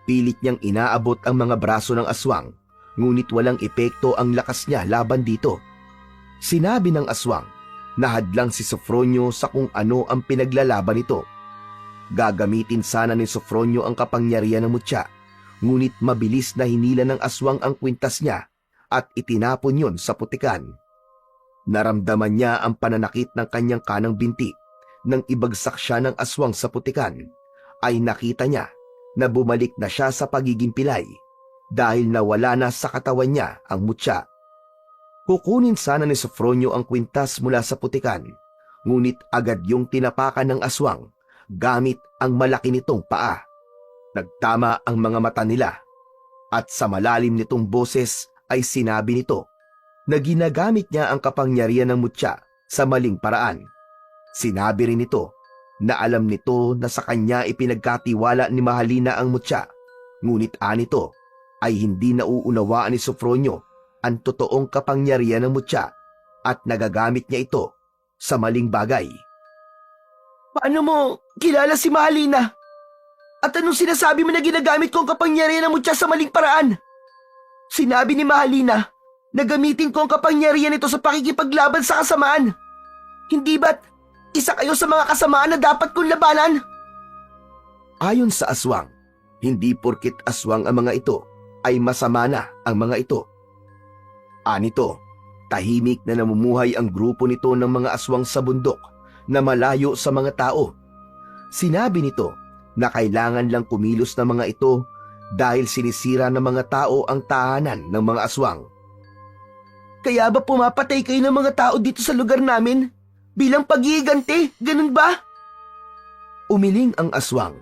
Pilit niyang inaabot ang mga braso ng aswang, ngunit walang epekto ang lakas niya laban dito. Sinabi ng aswang, nahadlang si Sofronio sa kung ano ang pinaglalaban nito. Gagamitin sana ni Sofronio ang kapangyarihan ng mutya, ngunit mabilis na hinila ng aswang ang kwintas niya at itinapon yon sa putikan. Naramdaman niya ang pananakit ng kanyang kanang binti. Nang ibagsak siya ng aswang sa putikan, ay nakita niya na bumalik na siya sa pagiging pilay dahil nawala na sa katawan niya ang mutya. Kukunin sana ni Sofronio ang kwintas mula sa putikan, ngunit agad yung tinapakan ng aswang gamit ang malaki nitong paa. Nagtama ang mga mata nila at sa malalim nitong boses ay sinabi nito na ginagamit niya ang kapangyarihan ng mutya sa maling paraan. Sinabi rin nito na alam nito na sa kanya ipinagkatiwala ni Mahalina ang mutya, ngunit anito ay hindi nauunawaan ni Sofronio ang totoong kapangyarihan ng mutya at nagagamit niya ito sa maling bagay. Paano mo kilala si Mahalina? At anong sinasabi mo na ginagamit ko ang kapangyarihan ng mutya sa maling paraan? Sinabi ni Mahalina na gamitin ko ang kapangyarihan nito sa pakikipaglaban sa kasamaan. Hindi ba't isa kayo sa mga kasamaan na dapat kong labanan? Ayon sa aswang, hindi porkit aswang ang mga ito ay masama na ang mga ito. Anito, tahimik na namumuhay ang grupo nito ng mga aswang sa bundok na malayo sa mga tao. Sinabi nito na kailangan lang kumilos ng mga ito dahil sinisira ng mga tao ang tahanan ng mga aswang. Kaya ba pumapatay kayo ng mga tao dito sa lugar namin? Bilang pag-iiganti, ganun ba? Umiling ang aswang.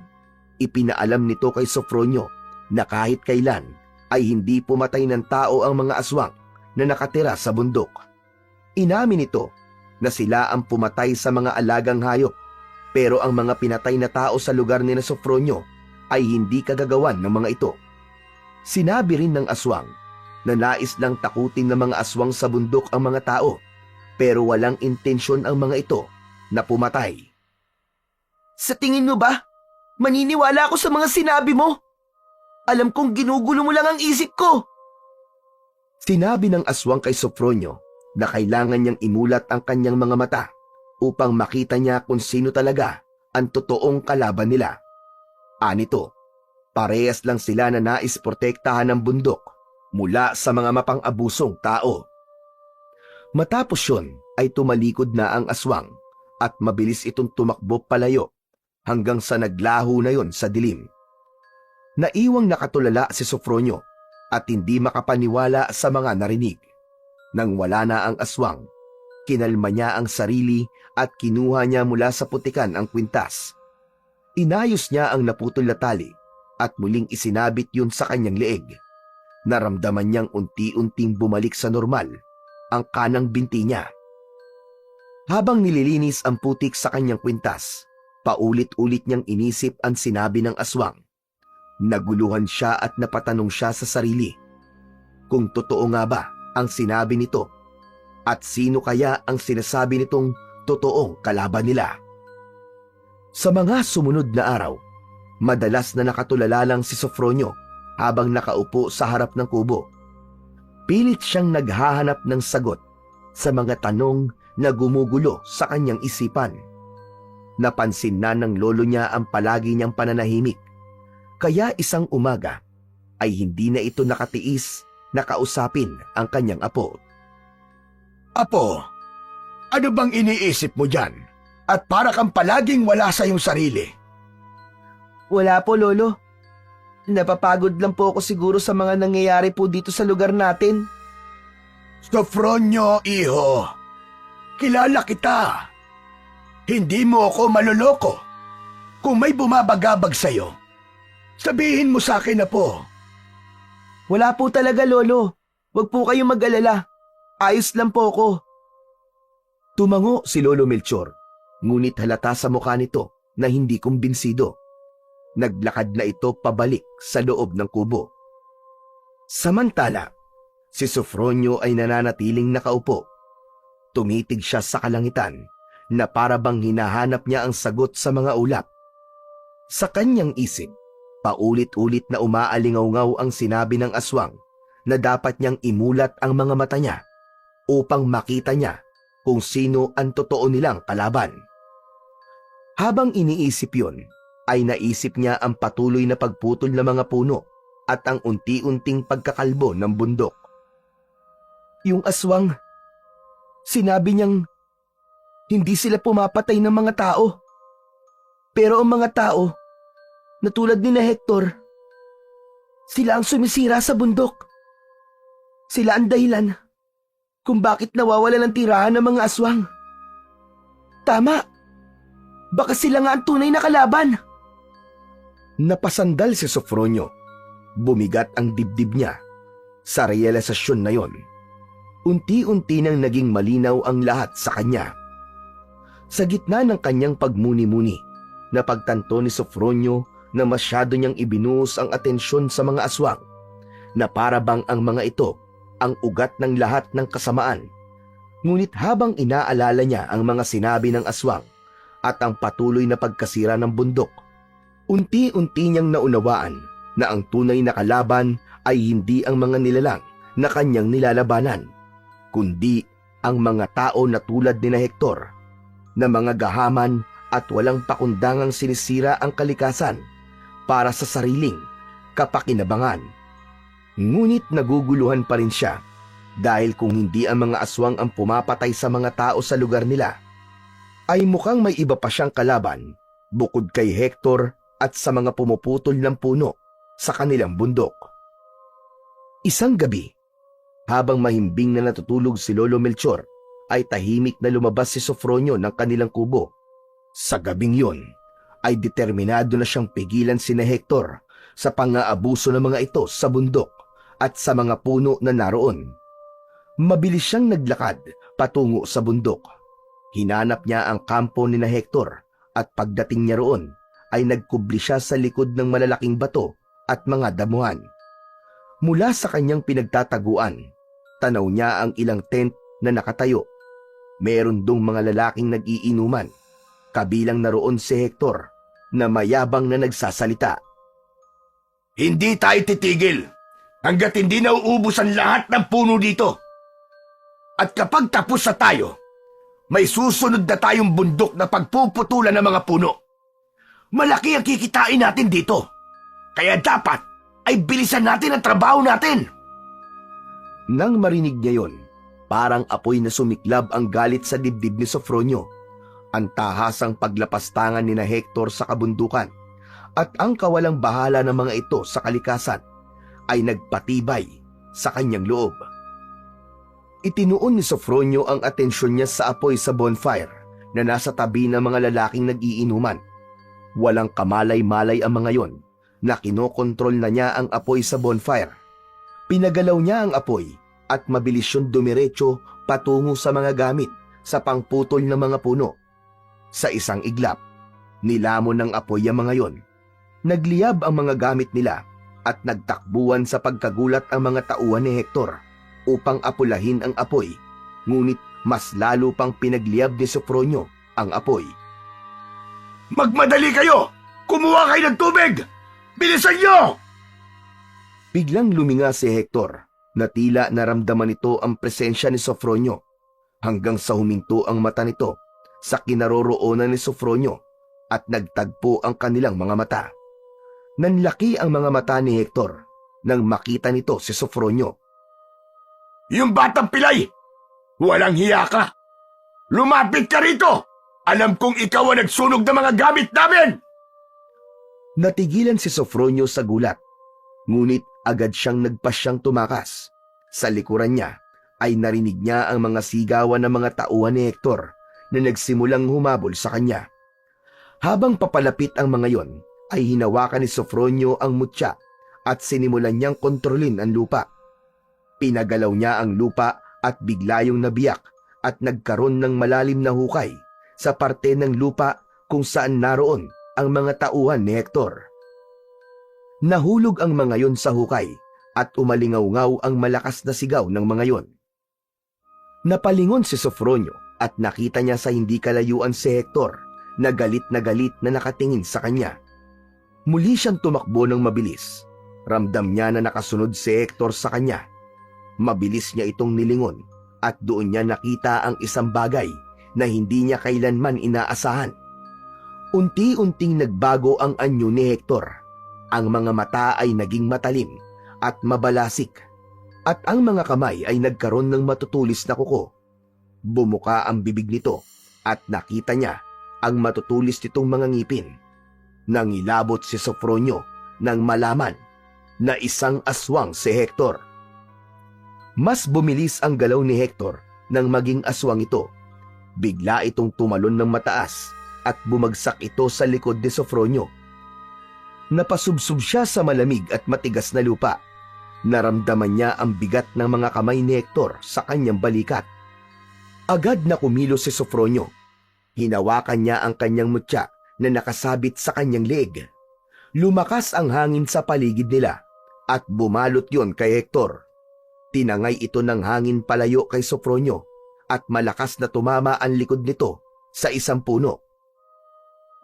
Ipinaalam nito kay Sofronio na kahit kailan ay hindi pumatay ng tao ang mga aswang na nakatira sa bundok. Inamin nito na sila ang pumatay sa mga alagang hayop, pero ang mga pinatay na tao sa lugar ni Sofronio ay hindi kagagawan ng mga ito. Sinabi rin ng aswang na nais lang takutin ng mga aswang sa bundok ang mga tao, pero walang intensyon ang mga ito na pumatay. Sa tingin mo ba, maniniwala ako sa mga sinabi mo? Alam kong ginugulo mo lang ang isip ko. Sinabi ng aswang kay Sofronio na kailangan niyang imulat ang kanyang mga mata upang makita niya kung sino talaga ang totoong kalaban nila. Anito, parehas lang sila na nais protektahan ng bundok mula sa mga mapang-abusong tao. Matapos yun ay tumalikod na ang aswang at mabilis itong tumakbo palayo hanggang sa naglaho na yon sa dilim. Naiwang nakatulala si Sofronio at hindi makapaniwala sa mga narinig. Nang wala na ang aswang, kinalma niya ang sarili at kinuha niya mula sa putikan ang kwintas. Inayos niya ang naputol na tali at muling isinabit yun sa kanyang leeg. Naramdaman niyang unti-unting bumalik sa normal ang kanang binti niya. Habang nililinis ang putik sa kanyang kwintas, paulit-ulit niyang inisip ang sinabi ng aswang. Naguluhan siya at napatanong siya sa sarili. Kung totoo nga ba ang sinabi nito? At sino kaya ang sinasabi nitong totoong kalaban nila? Sa mga sumunod na araw, madalas na nakatulala lang si Sofronio habang nakaupo sa harap ng kubo. Pilit siyang naghahanap ng sagot sa mga tanong na gumugulo sa kanyang isipan. Napansin na ng lolo niya ang palagi niyang pananahimik. Kaya isang umaga ay hindi na ito nakatiis na kausapin ang kanyang apo. Apo, ano bang iniisip mo dyan? At para kang palaging wala sa iyong sarili. Wala po, Lolo. Napapagod lang po ako siguro sa mga nangyayari po dito sa lugar natin. Sofronio, iho. Kilala kita. Hindi mo ako maloloko. Kung may bumabagabag sa'yo, sabihin mo sa akin na po. Wala po talaga, Lolo. Huwag po kayong mag-alala. Ayos lang po ako. Tumango si Lolo Melchor, ngunit halata sa mukha nito na hindi kumbinsido. Naglakad na ito pabalik sa loob ng kubo. Samantala, si Sofronio ay nananatiling nakaupo. Tumitig siya sa kalangitan na para bang hinahanap niya ang sagot sa mga ulap. Sa kanyang isip, paulit-ulit na umaalingaw-ngaw ang sinabi ng aswang na dapat niyang imulat ang mga mata niya upang makita niya kung sino ang totoo nilang kalaban. Habang iniisip yon, ay naisip niya ang patuloy na pagputol ng mga puno at ang unti-unting pagkakalbo ng bundok. Yung aswang, sinabi niyang hindi sila pumapatay ng mga tao. Pero ang mga tao, na tulad ni na Hector, sila ang sumisira sa bundok. Sila ang dahilan kung bakit nawawala ng tirahan ng mga aswang. Tama, baka sila nga ang tunay na kalaban. Napasandal si Sofronio. Bumigat ang dibdib niya. Sa realisasyon na yon, unti-unti nang naging malinaw ang lahat sa kanya. Sa gitna ng kanyang pagmuni-muni, napagtanto ni Sofronio na masyado niyang ibinuhos ang atensyon sa mga aswang, na para bang ang mga ito ang ugat ng lahat ng kasamaan. Ngunit habang inaalala niya ang mga sinabi ng aswang at ang patuloy na pagkasira ng bundok, unti-unti niyang naunawaan na ang tunay na kalaban ay hindi ang mga nilalang na kanyang nilalabanan, kundi ang mga tao na tulad ni na Hector, na mga gahaman at walang pakundangang sinisira ang kalikasan para sa sariling kapakinabangan. Ngunit naguguluhan pa rin siya dahil kung hindi ang mga aswang ang pumapatay sa mga tao sa lugar nila, ay mukhang may iba pa siyang kalaban bukod kay Hector at sa mga pumuputol ng puno sa kanilang bundok. Isang gabi, habang mahimbing na natutulog si Lolo Melchor, ay tahimik na lumabas si Sofronio ng kanilang kubo. Sa gabing yon, ay determinado na siyang pigilan si na Hector sa pang-aabuso ng mga ito sa bundok at sa mga puno na naroon. Mabilis siyang naglakad patungo sa bundok. Hinanap niya ang kampo ni na Hector at pagdating niya roon ay nagkubli siya sa likod ng malalaking bato at mga damuhan. Mula sa kanyang pinagtataguan, tanaw niya ang ilang tent na nakatayo. Meron dong mga lalaking nag-iinuman, kabilang naroon si Hector na mayabang na nagsasalita. Hindi tayo titigil hanggat hindi nauubos ang lahat ng puno dito. At kapag tapos na tayo, may susunod na tayong bundok na pagpuputulan ng mga puno. Malaki ang kikitain natin dito. Kaya dapat ay bilisan natin ang trabaho natin. Nang marinig niya yon, parang apoy na sumiklab ang galit sa dibdib ni Sofronio. Ang tahasang paglapastangan ni na Hector sa kabundukan at ang kawalang bahala ng mga ito sa kalikasan ay nagpatibay sa kanyang loob. Itinuon ni Sofronio ang atensyon niya sa apoy sa bonfire na nasa tabi ng mga lalaking nag-iinuman. Walang kamalay-malay ang mga yon na kinokontrol na niya ang apoy sa bonfire. Pinagalaw niya ang apoy at mabilis yun dumiretso patungo sa mga gamit sa pangputol ng mga puno. Sa isang iglap, nilamon ng apoy ang mga yon. Nagliyab ang mga gamit nila at nagtakbuhan sa pagkagulat ang mga tauhan ni Hector upang apulahin ang apoy, ngunit mas lalo pang pinagliyab ni Sofronio ang apoy. Magmadali kayo! Kumuha kayo ng tubig! Bilisan niyo! Biglang luminga si Hector na tila naramdaman nito ang presensya ni Sofronio hanggang sa huminto ang mata nito sa kinaroroonan ni Sofronio at nagtagpo ang kanilang mga mata. Nanlaki ang mga mata ni Hector nang makita nito si Sofronio. Yung batang pilay! Walang hiya ka! Lumapit ka rito! Alam kong ikaw ang nagsunog ng mga gamit namin! Natigilan si Sofronio sa gulat, ngunit agad siyang nagpasyang tumakas. Sa likuran niya ay narinig niya ang mga sigawan ng mga tauhan ni Hector na nagsimulang humabol sa kanya. Habang papalapit ang mga yon, ay hinawakan ni Sofronio ang mutya at sinimulan niyang kontrolin ang lupa. Pinagalaw niya ang lupa at bigla yung nabiyak at nagkaroon ng malalim na hukay sa parte ng lupa kung saan naroon ang mga tauhan ni Hector. Nahulog ang mga yon sa hukay at umalingaw-ngaw ang malakas na sigaw ng mga yon. Napalingon si Sofronio at nakita niya sa hindi kalayuan si Hector na galit na nakatingin sa kanya. Muli siyang tumakbo ng mabilis. Ramdam niya na nakasunod si Hector sa kanya. Mabilis niya itong nilingon at doon niya nakita ang isang bagay na hindi niya kailanman inaasahan. Unti-unting nagbago ang anyo ni Hector. Ang mga mata ay naging matalim at mabalasik at ang mga kamay ay nagkaroon ng matutulis na kuko. Bumuka ang bibig nito at nakita niya ang matutulis nitong mga ngipin. Nangilabot si Sofronio nang malaman na isang aswang si Hector. Mas bumilis ang galaw ni Hector nang maging aswang ito. Bigla itong tumalon ng mataas at bumagsak ito sa likod ni Sofronio. Napasubsob siya sa malamig at matigas na lupa. Naramdaman niya ang bigat ng mga kamay ni Hector sa kanyang balikat. Agad na kumilos si Sofronio. Hinawakan niya ang kanyang mutya na nakasabit sa kanyang leeg. Lumakas ang hangin sa paligid nila at bumalot yon kay Hector. Tinangay ito ng hangin palayo kay Sofronio at malakas na tumama ang likod nito sa isang puno.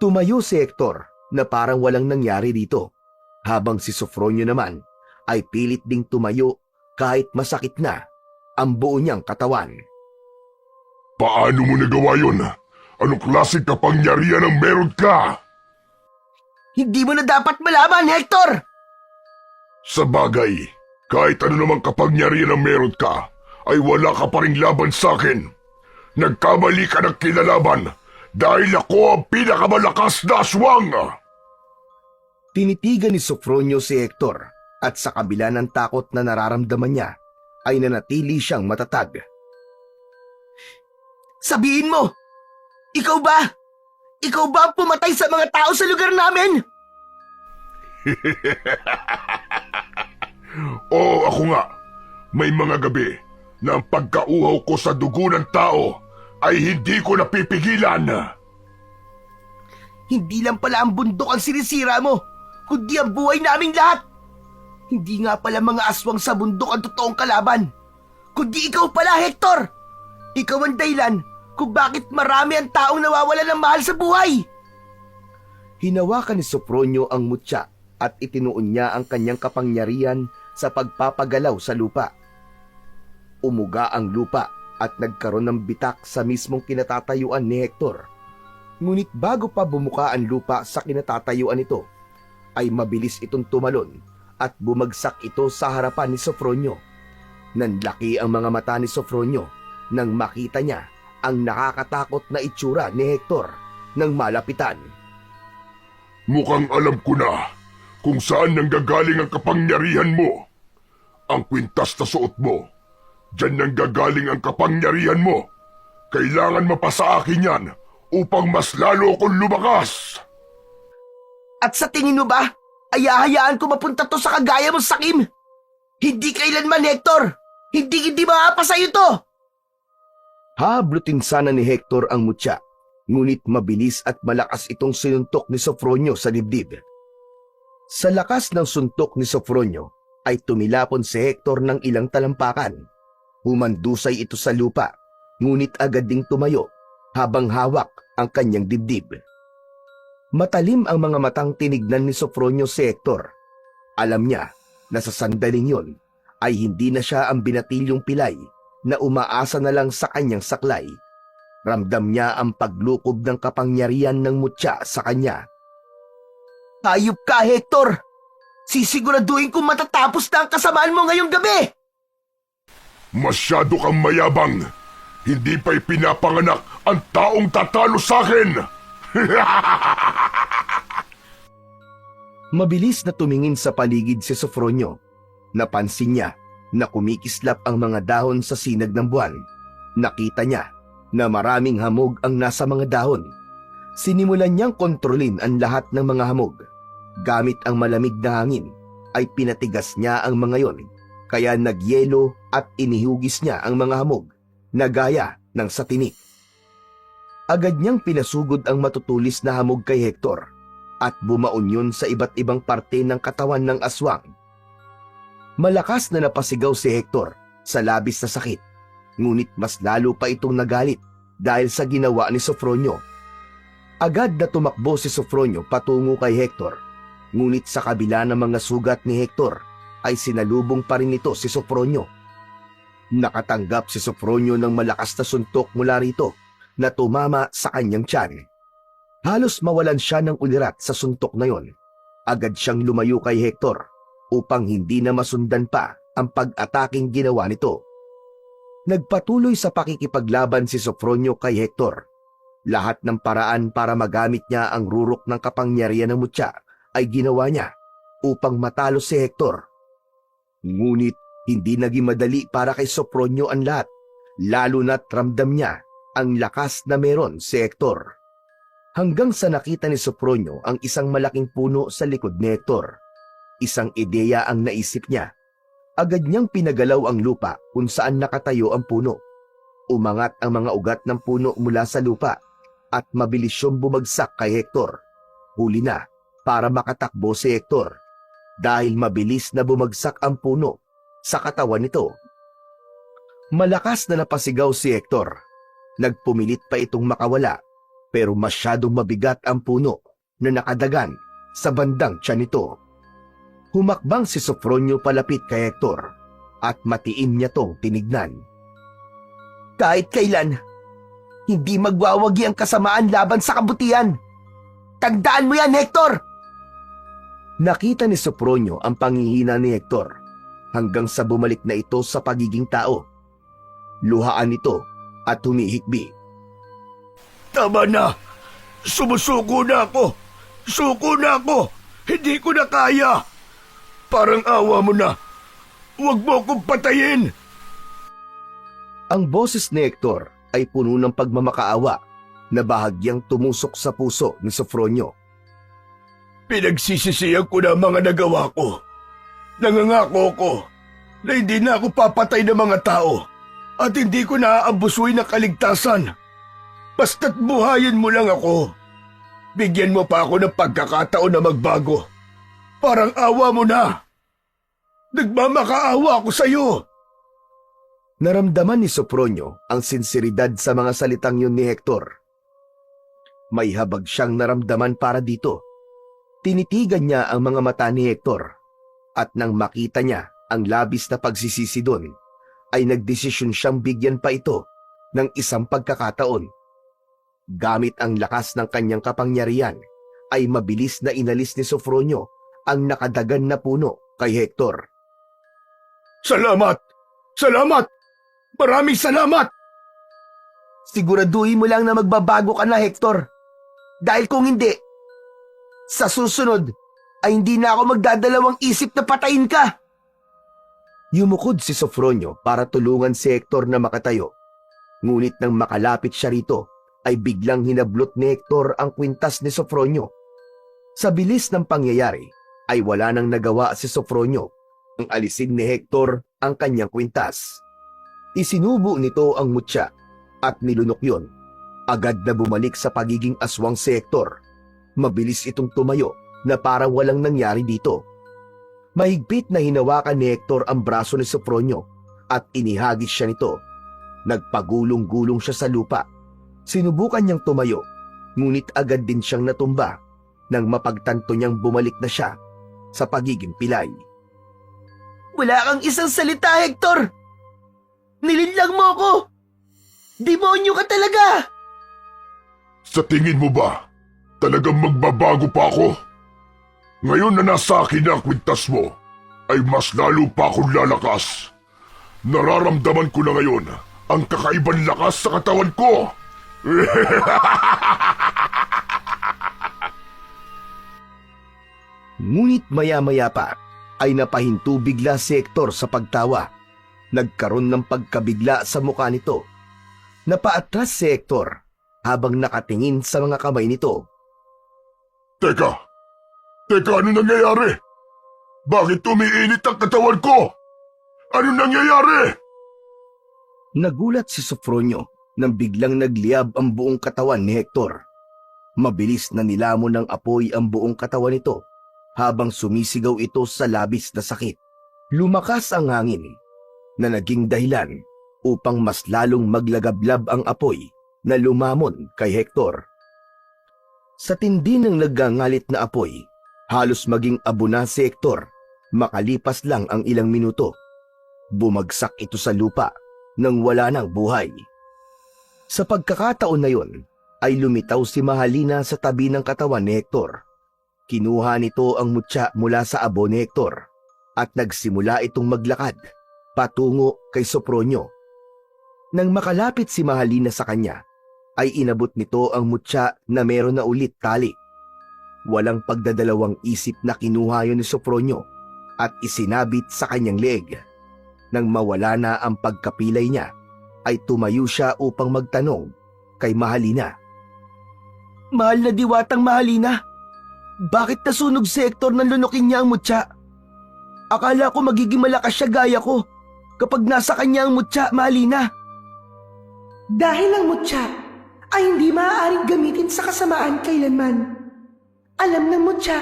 Tumayo si Hector na parang walang nangyari dito, habang si Sofronio naman ay pilit ding tumayo kahit masakit na ang buo niyang katawan. Paano mo nagawa yun? Anong klaseng kapangyarihan ang meron ka? Hindi mo na dapat malaman, Hector! Sa bagay, kahit ano namang kapangyarihan ang meron ka, ay wala ka pa ring laban sa akin. Nagkamali ka ng kinalaban dahil ako ang pinakamalakas na aswang! Tinitigan ni Sofronio si Hector at sa kabila ng takot na nararamdaman niya, ay nanatili siyang matatag. Sabihin mo! Ikaw ba? Ikaw ba ang pumatay sa mga tao sa lugar namin? Oo, ako nga. May mga gabi na ang pagkauhaw ko sa dugo ng tao ay hindi ko napipigilan. Hindi lang pala ang bundok ang sinisira mo, kundi ang buhay naming lahat. Hindi nga pala mga aswang sa bundok ang totoong kalaban, kundi ikaw pala, Hector! Ikaw ang dahilan kung bakit marami ang taong nawawalan ng mahal sa buhay. Hinawakan ni Sofronio ang mutya at itinuon niya ang kanyang kapangyarihan sa pagpapagalaw sa lupa. Umuga ang lupa at nagkaroon ng bitak sa mismong kinatatayuan ni Hector. Ngunit bago pa bumuka ang lupa sa kinatatayuan nito, ay mabilis itong tumalon at bumagsak ito sa harapan ni Sofronio. Nanlaki ang mga mata ni Sofronio nang makita niya ang nakakatakot na itsura ni Hector nang malapitan. Mukhang alam ko na kung saan nanggagaling ang kapangyarihan mo. Ang kwintas na suot mo, diyan nanggagaling ang kapangyarihan mo. Kailangan mapasa akin yan upang mas lalo akong lumakas. At sa tingin mo ba, ay hahayaan ko mapunta to sa kagaya mong sakim? Hindi kailanman, Hector! Hindi maapasa sa'yo to! Hablutin sana ni Hector ang mutya, ngunit mabilis at malakas itong sinuntok ni Sofronio sa dibdib. Sa lakas ng suntok ni Sofronio, ay tumilapon si Hector ng ilang talampakan. Humandusay ito sa lupa, ngunit agad ding tumayo habang hawak ang kanyang dibdib. Matalim ang mga matang tinignan ni Sofronio si Hector. Alam niya na sa sandaling yon ay hindi na siya ang binatilyong pilay na umaasa na lang sa kanyang saklay. Ramdam niya ang paglukob ng kapangyarihan ng mutya sa kanya. Hayop ka, Hector! Sisiguraduhin kong matatapos na ang kasamaan mo ngayong gabi! Masyado kang mayabang. Hindi pa'y pinapanganak ang taong tatalo sa akin. Mabilis na tumingin sa paligid si Sofronio. Napansin niya na kumikislap ang mga dahon sa sinag ng buwan. Nakita niya na maraming hamog ang nasa mga dahon. Sinimulan niyang kontrolin ang lahat ng mga hamog. Gamit ang malamig na hangin, ay pinatigas niya ang mga yon, kaya nagyelo at inihugis niya ang mga hamog na gaya ng sa tinik. Agad niyang pinasugod ang matutulis na hamog kay Hector at bumaon yun sa iba't ibang parte ng katawan ng aswang. Malakas na napasigaw si Hector sa labis na sakit, ngunit mas lalo pa itong nagalit dahil sa ginawa ni Sofronio. Agad na tumakbo si Sofronio patungo kay Hector, ngunit sa kabila ng mga sugat ni Hector ay sinalubong pa rin nito si Sofronio. Nakatanggap si Sofronio ng malakas na suntok mula rito na tumama sa kanyang tiyan. Halos mawalan siya ng ulirat sa suntok na yon. Agad siyang lumayo kay Hector upang hindi na masundan pa ang pag-ataking ginawa nito. Nagpatuloy sa pakikipaglaban si Sofronio kay Hector. Lahat ng paraan para magamit niya ang rurok ng kapangyarihan ng mutya ay ginawa niya upang matalo si Hector. Ngunit hindi naging madali para kay Sofronio ang lahat, lalo na't ramdam niya ang lakas na meron si Hector. Hanggang sa nakita ni Sofronio ang isang malaking puno sa likod ni Hector. Isang ideya ang naisip niya. Agad niyang pinagalaw ang lupa kung saan nakatayo ang puno. Umangat ang mga ugat ng puno mula sa lupa at mabilis siyang bumagsak kay Hector. Huli na para makatakbo si Hector dahil mabilis na bumagsak ang puno sa katawan nito. Malakas na napasigaw si Hector. Nagpumilit pa itong makawala pero masyadong mabigat ang puno na nakadagan sa bandang tiyan nito. Humakbang si Sofronio palapit kay Hector at matiim niya tong tinignan. Kahit kailan, hindi magwawagi ang kasamaan laban sa kabutihan. Tandaan mo yan, Hector! Nakita ni Sofronio ang panghihina ni Hector hanggang sa bumalik na ito sa pagiging tao. Luhaan ito at humihikbi. Tama na! Sumusuko na ako! Suko na ako! Hindi ko na kaya! Parang awa mo na! Huwag mo akong patayin! Ang boses ni Hector ay puno ng pagmamakaawa na bahagyang tumusok sa puso ni Sofronio. Pinagsisisihan ko na ang mga nagawa ko. Nangangako ko na hindi na ako papatay ng mga tao at hindi ko na aabusuin ng kaligtasan. Basta't buhayin mo lang ako. Bigyan mo pa ako ng pagkakataon na magbago. Parang awa mo na. Nagmamakaawa ako sa iyo. Naramdaman ni Sofronio ang sinseridad sa mga salitang yun ni Hector. May habag siyang naramdaman para dito. Tinitigan niya ang mga mata ni Hector at nang makita niya ang labis na pagsisisi doon, ay nagdesisyon siyang bigyan pa ito ng isang pagkakataon. Gamit ang lakas ng kanyang kapangyarihan, ay mabilis na inalis ni Sofronio ang nakadagan na puno kay Hector. Salamat! Salamat! Maraming salamat! Siguraduhin mo lang na magbabago ka na, Hector. Dahil kung hindi, sa susunod ay hindi na ako magdadalawang isip na patayin ka. Yumukod si Sofronio para tulungan si Hector na makatayo. Ngunit nang makalapit siya rito, ay biglang hinablot ni Hector ang kwintas ni Sofronio. Sa bilis ng pangyayari, ay wala nang nagawa si Sofronio ang alisin ni Hector ang kanyang kwintas. Isinubo nito ang mutya at nilunok yon. Agad na bumalik sa pagiging aswang si Hector. Mabilis itong tumayo na para walang nangyari dito. Mahigpit na hinawakan ni Hector ang braso ni Sofronio at inihagis siya nito. Nagpagulong-gulong siya sa lupa. Sinubukan niyang tumayo, ngunit agad din siyang natumba nang mapagtanto niyang bumalik na siya sa pagiging pilay. Wala kang isang salita, Hector! Nilinlang mo ako! Demonyo ka talaga! Sa tingin mo ba, talagang magbabago pa ako? Ngayon na nasa akin na ang kwintas mo, ay mas lalo pa akong lalakas. Nararamdaman ko na ngayon ang kakaibang lakas sa katawan ko. Ngunit maya-maya pa ay napahinto bigla si Hector sa pagtawa. Nagkaroon ng pagkabigla sa mukha nito. Napaatras si Hector habang nakatingin sa mga kamay nito. Teka, ano nangyayari? Bakit umiinit ang katawan ko? Ano nangyayari? Nagulat si Sofronio nang biglang nagliyab ang buong katawan ni Hector. Mabilis na nilamon ng apoy ang buong katawan nito habang sumisigaw ito sa labis na sakit. Lumakas ang hangin na naging dahilan upang mas lalong maglagablab ang apoy na lumamon kay Hector. Sa tindi ng nagangalit na apoy, halos maging abo na si Hector makalipas lang ang ilang minuto. Bumagsak ito sa lupa nang wala ng buhay. Sa pagkakataon na yon, ay lumitaw si Mahalina sa tabi ng katawan ni Hector. Kinuha nito ang mutya mula sa abo ni Hector at nagsimula itong maglakad patungo kay Sopronio. Nang makalapit si Mahalina sa kanya, ay inabot nito ang mutya na meron na ulit tali. Walang pagdadalawang isip na kinuha yun ni Sopronio at isinabit sa kanyang leeg. Nang mawala na ang pagkapilay niya, ay tumayo siya upang magtanong kay Mahalina. Mahal na diwatang Mahalina, bakit nasunog si Hector nang lunukin niya ang mutya? Akala ko magiging malakas siya gaya ko kapag nasa kanya ang mutya, Mahalina. Dahil ang mutya ay hindi maaaring gamitin sa kasamaan kailanman. Alam ng mutya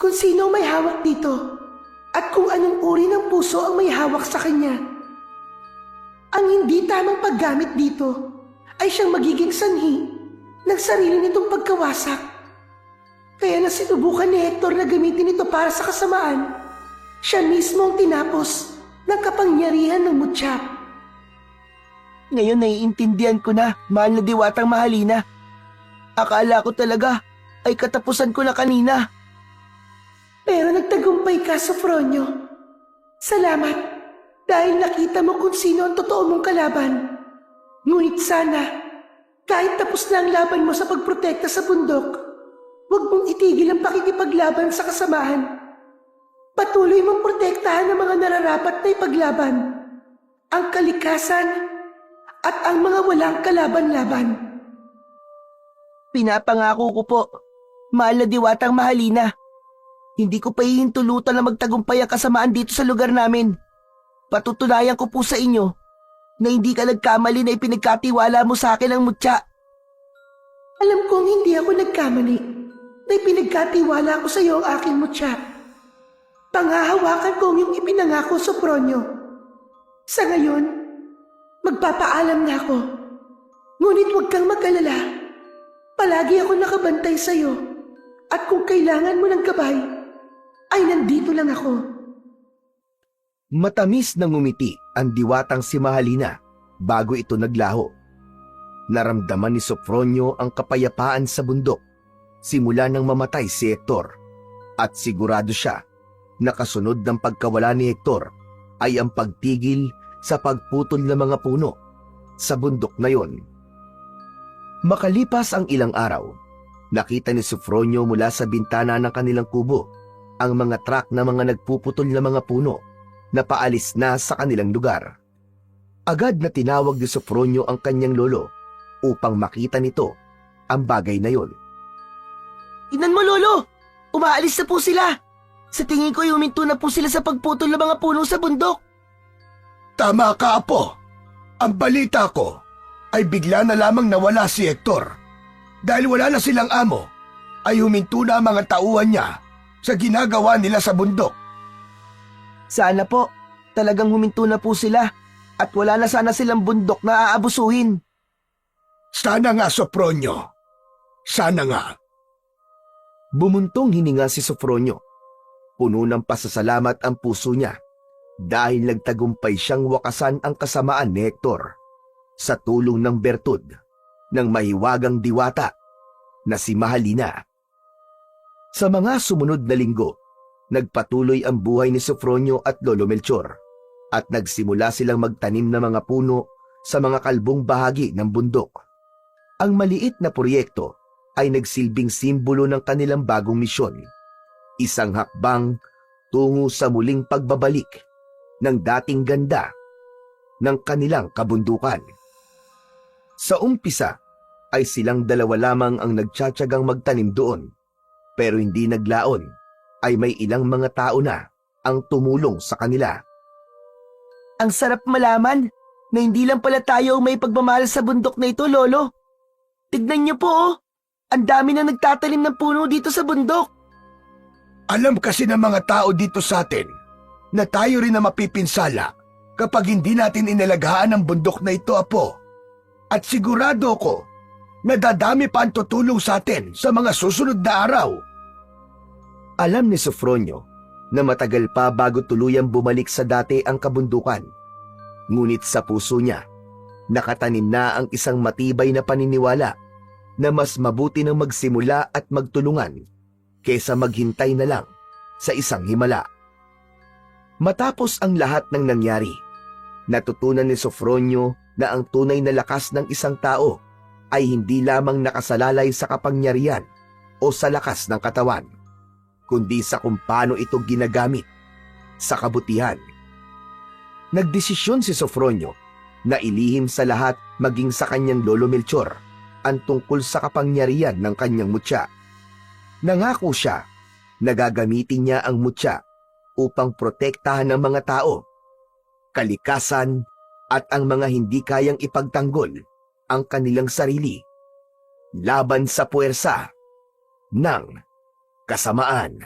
kung sino may hawak dito at kung anong uri ng puso ang may hawak sa kanya. Ang hindi tamang paggamit dito ay siyang magiging sanhi ng sarili nitong pagkawasak. Kaya na sinubukan ni Hector na gamitin ito para sa kasamaan, siya mismo ang tinapos ng kapangyarihan ng mutya. Ngayon naiintindihan ko na, mahal na diwatang Mahalina. Akala ko talaga ay katapusan ko na kanina. Pero nagtagumpay ka, Sofronio. Salamat dahil nakita mo kung sino ang totoo mong kalaban. Ngunit sana, kahit tapos na ang laban mo sa pagprotekta sa bundok, huwag mong itigil ang pakikipaglaban sa kasamaan. Patuloy mong protektahan ang mga nararapat na ipaglaban, ang kalikasan at ang mga walang kalaban-laban. Pinapangako ko po, mahal na diwatang Mahalina. Hindi ko pa hihintulutan na magtagumpay ang kasamaan dito sa lugar namin. Patutunayan ko po sa inyo na hindi ka nagkamali na ipinagkatiwala mo sa akin ang mutya. Alam kong hindi ako nagkamali na ipinagkatiwala ko sa iyo ang aking mutya. Panghahawakan ko ang iyong ipinangako, Sopronio. Sa ngayon, magpapaalam na ako. Ngunit huwag kang mag-alala. Palagi ako nakabantay sa iyo. At kung kailangan mo ng gabay, ay nandito lang ako. Matamis na ngumiti ang diwatang si Mahalina bago ito naglaho. Naramdaman ni Sopronio ang kapayapaan sa bundok simula nang mamatay si Hector at sigurado siya na kasunod ng pagkawala ni Hector ay ang pagtigil sa pagputol ng mga puno sa bundok na yon. Makalipas ang ilang araw, nakita ni Sopronio mula sa bintana ng kanilang kubo ang mga truck na mga nagpuputol ng mga puno na paalis na sa kanilang lugar. Agad na tinawag ni Sopronio ang kanyang lolo upang makita nito ang bagay na yon. Tingnan mo, Lolo! Umaalis na po sila! Sa tingin ko, huminto na po sila sa pagputol ng mga puno sa bundok. Tama ka, Apo. Ang balita ko ay bigla na lamang nawala si Hector. Dahil wala na silang amo, ay huminto na ang mga tauhan niya sa ginagawa nila sa bundok. Sana po, talagang huminto na po sila at wala na sana silang bundok na aabusuhin. Sana nga, Sopronio. Sana nga. Bumuntong hininga si Sopronio. Puno ng pasasalamat ang puso niya dahil nagtagumpay siyang wakasan ang kasamaan ni Hector sa tulong ng bertud ng mahiwagang diwata na si Mahalina. Sa mga sumunod na linggo, nagpatuloy ang buhay ni Sopronio at Lolo Melchor at nagsimula silang magtanim ng mga puno sa mga kalbong bahagi ng bundok. Ang maliit na proyekto ay nagsilbing simbolo ng kanilang bagong misyon, isang hakbang tungo sa muling pagbabalik ng dating ganda ng kanilang kabundukan. Sa umpisa ay silang dalawa lamang ang nagtsatsagang magtanim doon, pero hindi naglaon ay may ilang mga tao na ang tumulong sa kanila. Ang sarap malaman na hindi lang pala tayo may pagmamahal sa bundok na ito, Lolo. Tignan niyo po, oh. Ang dami na nagtatanim ng puno dito sa bundok. Alam kasi ng mga tao dito sa atin na tayo rin na mapipinsala kapag hindi natin inalagaan ang bundok na ito, Apo. At sigurado ko na dadami pa ang tutulong sa atin sa mga susunod na araw. Alam ni Sofronio na matagal pa bago tuluyang bumalik sa dati ang kabundukan. Ngunit sa puso niya, nakatanim na ang isang matibay na paniniwala na mas mabuti nang magsimula at magtulungan kaysa maghintay na lang sa isang himala. Matapos ang lahat ng nangyari, natutunan ni Sofronio na ang tunay na lakas ng isang tao ay hindi lamang nakasalalay sa kapangyarihan o sa lakas ng katawan, kundi sa kung paano ito ginagamit sa kabutihan. Nagdesisyon si Sofronio na ilihim sa lahat maging sa kanyang lolo Melchor ang tungkol sa kapangyarihan ng kanyang mutya. Nangako siya na gagamitin niya ang mutya upang protektahan ng mga tao, kalikasan at ang mga hindi kayang ipagtanggol ang kanilang sarili laban sa puwersa ng kasamaan.